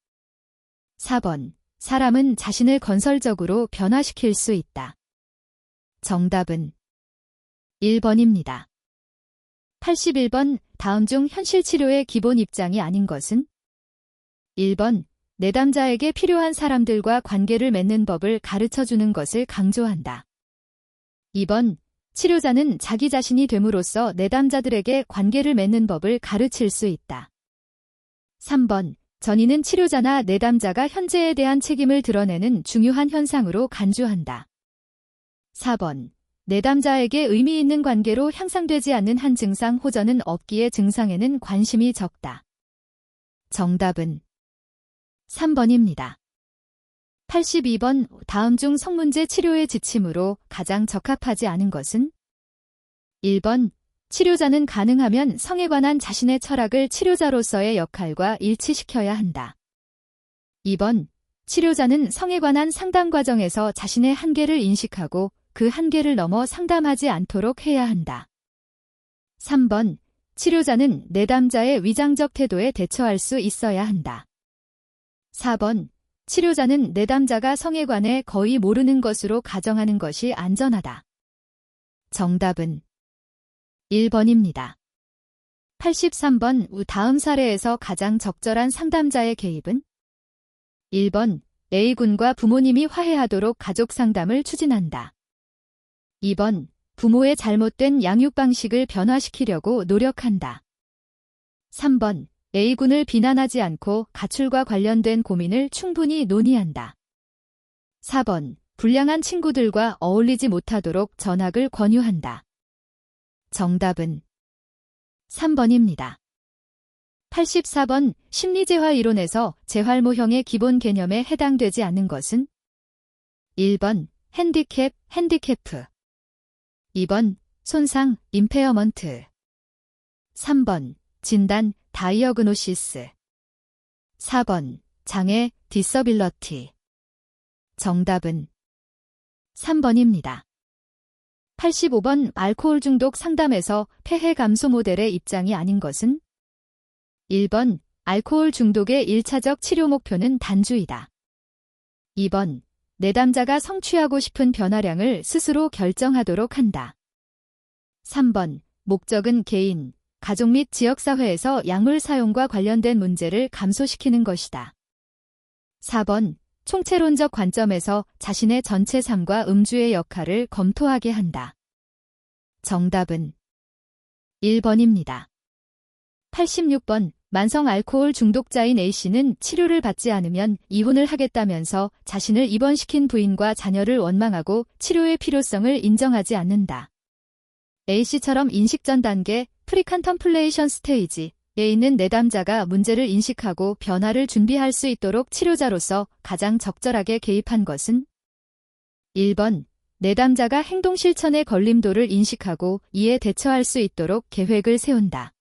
4번, 사람은 자신을 건설적으로 변화시킬 수 있다. 정답은 1번입니다. 81번, 다음 중 현실 치료의 기본 입장이 아닌 것은 1번, 내담자에게 필요한 사람들과 관계를 맺는 법을 가르쳐주는 것을 강조한다. 2번, 치료자는 자기 자신이 됨으로써 내담자들에게 관계를 맺는 법을 가르칠 수 있다. 3번, 전이는 치료자나 내담자가 현재에 대한 책임을 드러내는 중요한 현상으로 간주한다. 4번, 내담자에게 의미 있는 관계로 향상되지 않는 한 증상 호전은 없기에 증상에는 관심이 적다. 정답은 3번입니다. 82번, 다음 중 성문제 치료의 지침으로 가장 적합하지 않은 것은 1번, 치료자는 가능하면 성에 관한 자신의 철학을 치료자로서의 역할과 일치시켜야 한다. 2번, 치료자는 성에 관한 상담 과정에서 자신의 한계를 인식하고 그 한계를 넘어 상담하지 않도록 해야 한다. 3번, 치료자는 내담자의 위장적 태도에 대처할 수 있어야 한다. 4번, 치료자는 내담자가 성에 관해 거의 모르는 것으로 가정하는 것이 안전하다. 정답은 1번입니다. 83번, 다음 사례에서 가장 적절한 상담자의 개입은 1번, A군과 부모님이 화해하도록 가족 상담을 추진한다. 2번, 부모의 잘못된 양육 방식을 변화시키려고 노력한다. 3번, A군을 비난하지 않고 가출과 관련된 고민을 충분히 논의한다. 4번, 불량한 친구들과 어울리지 못하도록 전학을 권유한다. 정답은 3번입니다. 84번, 심리재활 이론에서 재활모형의 기본 개념에 해당되지 않는 것은 1번, 핸디캡, 핸디캐프. 2번, 손상, 임페어먼트. 3번, 진단, 다이어그노시스. 4번, 장애, 디서빌러티. 정답은 3번입니다. 85번, 알코올 중독 상담에서 폐해 감소 모델의 입장이 아닌 것은 1번, 알코올 중독의 1차적 치료 목표는 단주이다. 2번, 내담자가 성취하고 싶은 변화량을 스스로 결정하도록 한다. 3번, 목적은 개인, 가족 및 지역사회에서 약물 사용과 관련된 문제를 감소시키는 것이다. 4번, 총체론적 관점에서 자신의 전체 삶과 음주의 역할을 검토하게 한다. 정답은 1번입니다. 86번, 만성 알코올 중독자인 A씨는 치료를 받지 않으면 이혼을 하겠다면서 자신을 입원시킨 부인과 자녀를 원망하고 치료의 필요성을 인정하지 않는다. A씨처럼 인식 전 단계, 프리컨템플레이션 스테이지에 있는 내담자가 문제를 인식하고 변화를 준비할 수 있도록 치료자로서 가장 적절하게 개입한 것은 1번, 내담자가 행동 실천의 걸림돌을 인식하고 이에 대처할 수 있도록 계획을 세운다.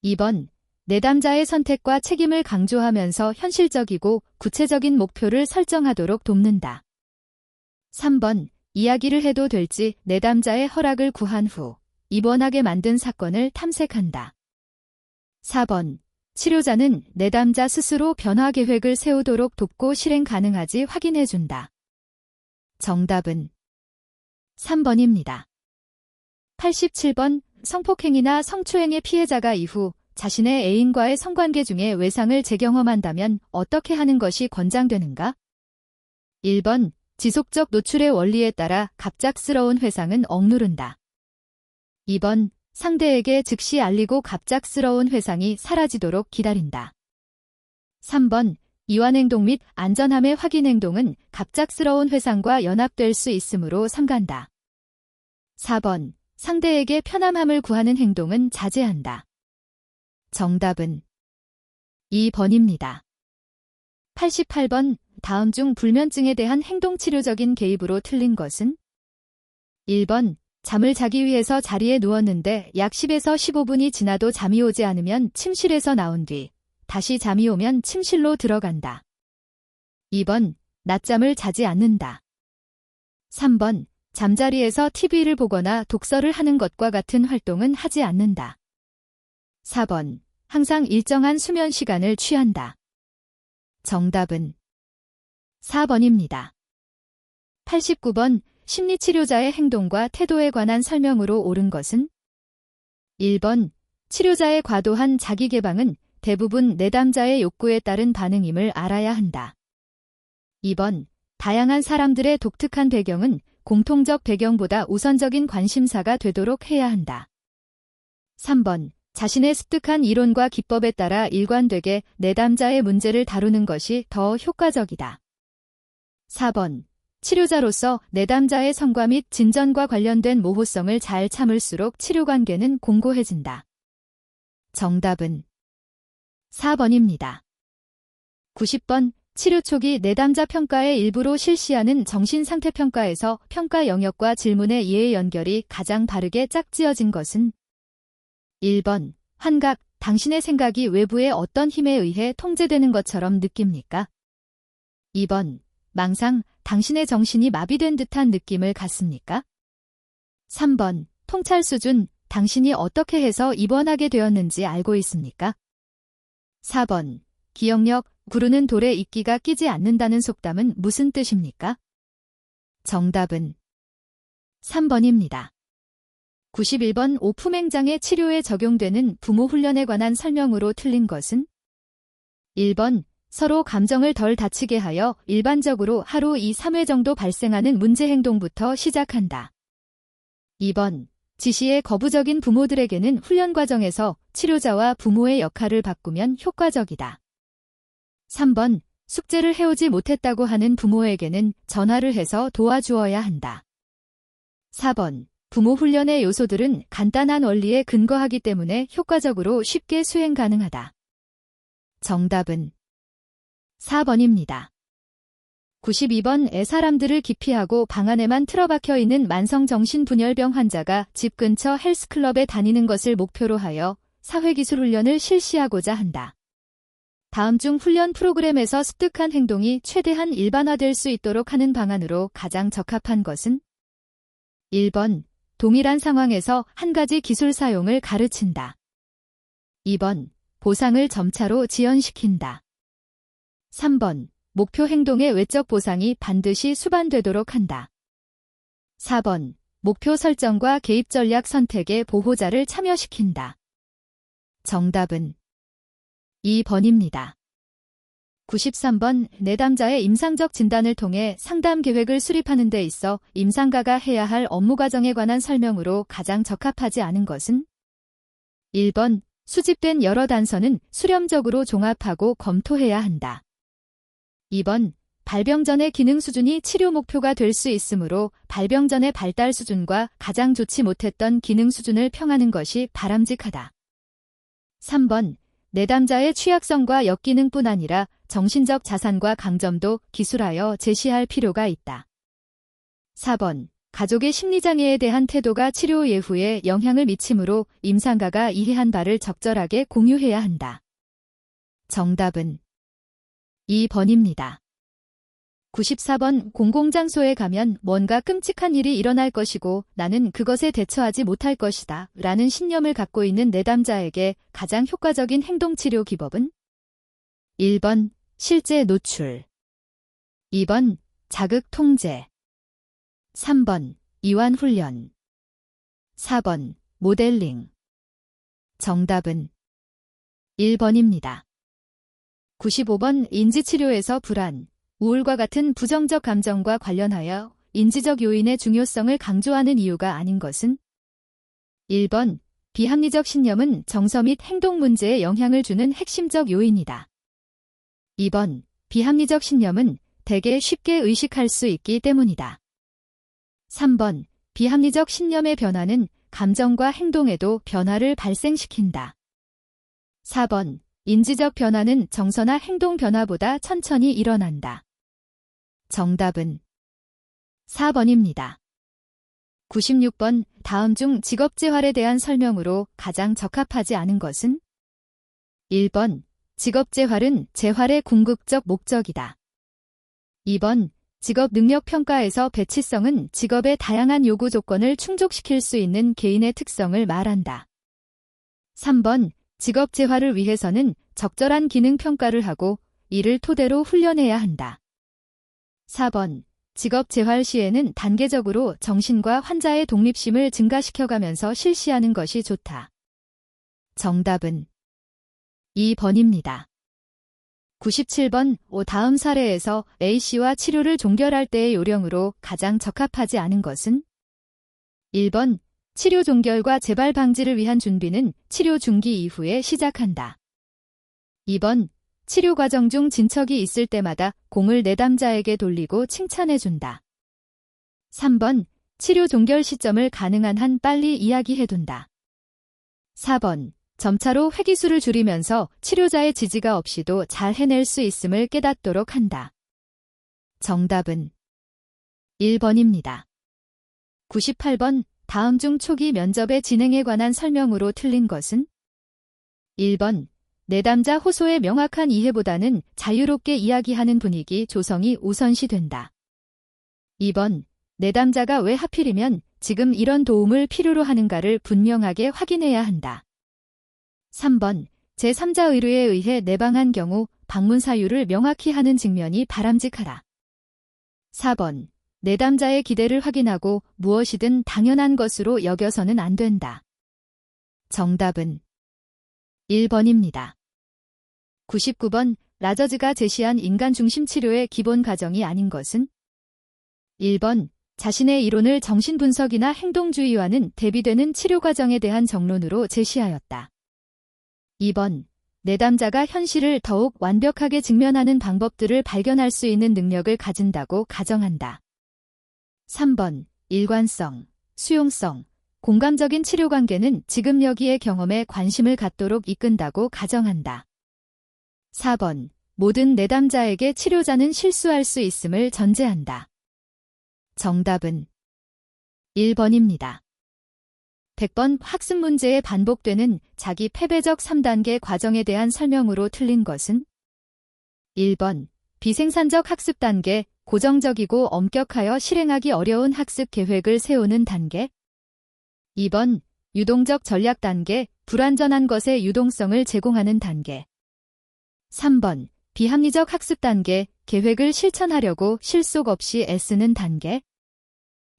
2번, 내담자의 선택과 책임을 강조하면서 현실적이고 구체적인 목표를 설정하도록 돕는다. 3번, 이야기를 해도 될지 내담자의 허락을 구한 후 입원하게 만든 사건을 탐색한다. 4번, 치료자는 내담자 스스로 변화 계획을 세우도록 돕고 실행 가능한지 확인해준다. 정답은 3번입니다. 87번, 성폭행이나 성추행의 피해자가 이후 자신의 애인과의 성관계 중에 외상을 재경험한다면 어떻게 하는 것이 권장되는가? 1번, 지속적 노출의 원리에 따라 갑작스러운 회상은 억누른다. 2번, 상대에게 즉시 알리고 갑작스러운 회상이 사라지도록 기다린다. 3번, 이완 행동 및 안전함의 확인 행동은 갑작스러운 회상과 연합될 수 있으므로 삼간다. 4번, 상대에게 편함함을 구하는 행동은 자제한다. 정답은 2번입니다. 88번, 다음 중 불면증에 대한 행동치료적인 개입으로 틀린 것은? 1번, 잠을 자기 위해서 자리에 누웠는데 약 10에서 15분이 지나도 잠이 오지 않으면 침실에서 나온 뒤 다시 잠이 오면 침실로 들어간다. 2번, 낮잠을 자지 않는다. 3번, 잠자리에서 TV를 보거나 독서를 하는 것과 같은 활동은 하지 않는다. 4번, 항상 일정한 수면 시간을 취한다. 정답은 4번입니다. 89번, 심리치료자의 행동과 태도에 관한 설명으로 옳은 것은? 1번, 치료자의 과도한 자기개방은 대부분 내담자의 욕구에 따른 반응임을 알아야 한다. 2번, 다양한 사람들의 독특한 배경은 공통적 배경보다 우선적인 관심사가 되도록 해야 한다. 3번, 자신의 습득한 이론과 기법에 따라 일관되게 내담자의 문제를 다루는 것이 더 효과적이다. 4번, 치료자로서 내담자의 성과 및 진전과 관련된 모호성을 잘 참을수록 치료관계는 공고해진다. 정답은 4번입니다. 90번, 치료 초기 내담자 평가의 일부로 실시하는 정신상태평가에서 평가 영역과 질문의 이해 연결이 가장 바르게 짝지어진 것은? 1번, 환각, 당신의 생각이 외부의 어떤 힘에 의해 통제되는 것처럼 느낍니까? 2번, 망상, 당신의 정신이 마비된 듯한 느낌을 갖습니까? 3번, 통찰 수준, 당신이 어떻게 해서 입원하게 되었는지 알고 있습니까? 4번, 기억력, 구르는 돌에 이끼가 끼지 않는다는 속담은 무슨 뜻입니까? 정답은 3번입니다. 91번, 오품행장애 치료에 적용되는 부모 훈련에 관한 설명으로 틀린 것은? 1번, 서로 감정을 덜 다치게 하여 일반적으로 하루 2-3회 정도 발생하는 문제 행동부터 시작한다. 2번, 지시에 거부적인 부모들에게는 훈련 과정에서 치료자와 부모의 역할을 바꾸면 효과적이다. 3번, 숙제를 해오지 못했다고 하는 부모에게는 전화를 해서 도와주어야 한다. 4번, 부모 훈련의 요소들은 간단한 원리에 근거하기 때문에 효과적으로 쉽게 수행 가능하다. 정답은 4번입니다. 92번, 사람들을 기피하고 방 안에만 틀어박혀 있는 만성정신분열병 환자가 집 근처 헬스클럽에 다니는 것을 목표로 하여 사회기술 훈련을 실시하고자 한다. 다음 중 훈련 프로그램에서 습득한 행동이 최대한 일반화될 수 있도록 하는 방안으로 가장 적합한 것은? 1번, 동일한 상황에서 한 가지 기술 사용을 가르친다. 2번, 보상을 점차로 지연시킨다. 3번, 목표 행동의 외적 보상이 반드시 수반되도록 한다. 4번, 목표 설정과 개입 전략 선택에 보호자를 참여시킨다. 정답은 2번입니다. 93번, 내담자의 임상적 진단을 통해 상담 계획을 수립하는 데 있어 임상가가 해야 할 업무 과정에 관한 설명으로 가장 적합하지 않은 것은? 1번, 수집된 여러 단서는 수렴적으로 종합하고 검토해야 한다. 2번, 발병 전의 기능 수준이 치료 목표가 될 수 있으므로 발병 전의 발달 수준과 가장 좋지 못했던 기능 수준을 평하는 것이 바람직하다. 3번, 내담자의 취약성과 역기능뿐 아니라 정신적 자산과 강점도 기술하여 제시할 필요가 있다. 4번, 가족의 심리장애에 대한 태도가 치료 예후에 영향을 미치므로 임상가가 이해한 바를 적절하게 공유해야 한다. 정답은 2번입니다. 94번, 공공장소에 가면 뭔가 끔찍한 일이 일어날 것이고 나는 그것에 대처하지 못할 것이다 라는 신념을 갖고 있는 내담자에게 가장 효과적인 행동치료 기법은? 1번, 실제 노출. 2번, 자극 통제. 3번, 이완 훈련. 4번, 모델링. 정답은 1번입니다. 95번 인지치료에서 불안, 우울과 같은 부정적 감정과 관련하여 인지적 요인의 중요성을 강조하는 이유가 아닌 것은 1번 비합리적 신념은 정서 및 행동 문제에 영향을 주는 핵심적 요인이다. 2번 비합리적 신념은 대개 쉽게 의식할 수 있기 때문이다. 3번 비합리적 신념의 변화는 감정과 행동에도 변화를 발생시킨다. 4번 인지적 변화는 정서나 행동 변화보다 천천히 일어난다. 정답은 4번입니다. 96번 다음 중 직업재활에 대한 설명으로 가장 적합하지 않은 것은 1번 직업재활은 재활의 궁극적 목적이다. 2번 직업능력평가에서 배치성은 직업의 다양한 요구 조건을 충족시킬 수 있는 개인의 특성을 말한다. 3번 직업재활을 위해서는 적절한 기능평가를 하고 이를 토대로 훈련해야 한다. 4번 직업재활 시에는 단계적으로 정신과 환자의 독립심을 증가시켜가면서 실시하는 것이 좋다. 정답은 2번입니다. 97번 다음 사례에서 A씨와 치료를 종결할 때의 요령으로 가장 적합하지 않은 것은 1번 치료 종결과 재발 방지를 위한 준비는 치료 중기 이후에 시작한다. 2번 치료 과정 중 진척이 있을 때마다 공을 내담자에게 돌리고 칭찬해준다. 3번 치료 종결 시점을 가능한 한 빨리 이야기해둔다. 4번 점차로 회기수를 줄이면서 치료자의 지지가 없이도 잘 해낼 수 있음을 깨닫도록 한다. 정답은 1번입니다. 98번 다음 중 초기 면접의 진행에 관한 설명으로 틀린 것은 1번 내담자 호소의 명확한 이해보다는 자유롭게 이야기하는 분위기 조성이 우선시된다. 2번 내담자가 왜 하필이면 지금 이런 도움을 필요로 하는가를 분명하게 확인해야 한다. 3번 제3자 의뢰에 의해 내방한 경우 방문 사유를 명확히 하는 직면이 바람직하다. 4번 내담자의 기대를 확인하고 무엇이든 당연한 것으로 여겨서는 안 된다. 정답은 1번입니다. 99번 라저즈가 제시한 인간 중심 치료의 기본 가정이 아닌 것은 1번 자신의 이론을 정신분석이나 행동주의와는 대비되는 치료 과정에 대한 정론으로 제시하였다. 2번 내담자가 현실을 더욱 완벽하게 직면하는 방법들을 발견할 수 있는 능력을 가진다고 가정한다. 3번 일관성, 수용성, 공감적인 치료 관계는 지금 여기의 경험에 관심을 갖도록 이끈다고 가정한다. 4번 모든 내담자에게 치료자는 실수할 수 있음을 전제한다. 정답은 1번입니다. 100번 학습 문제에 반복되는 자기 패배적 3단계 과정에 대한 설명으로 틀린 것은 1번 비생산적 학습 단계, 고정적이고 엄격하여 실행하기 어려운 학습 계획을 세우는 단계 2번 유동적 전략 단계, 불완전한 것의 유동성을 제공하는 단계 3번 비합리적 학습 단계, 계획을 실천하려고 실속 없이 애쓰는 단계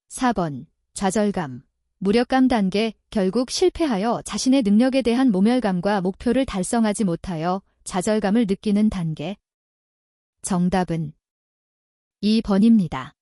4번 좌절감, 무력감 단계, 결국 실패하여 자신의 능력에 대한 모멸감과 목표를 달성하지 못하여 좌절감을 느끼는 단계. 정답은 2번입니다.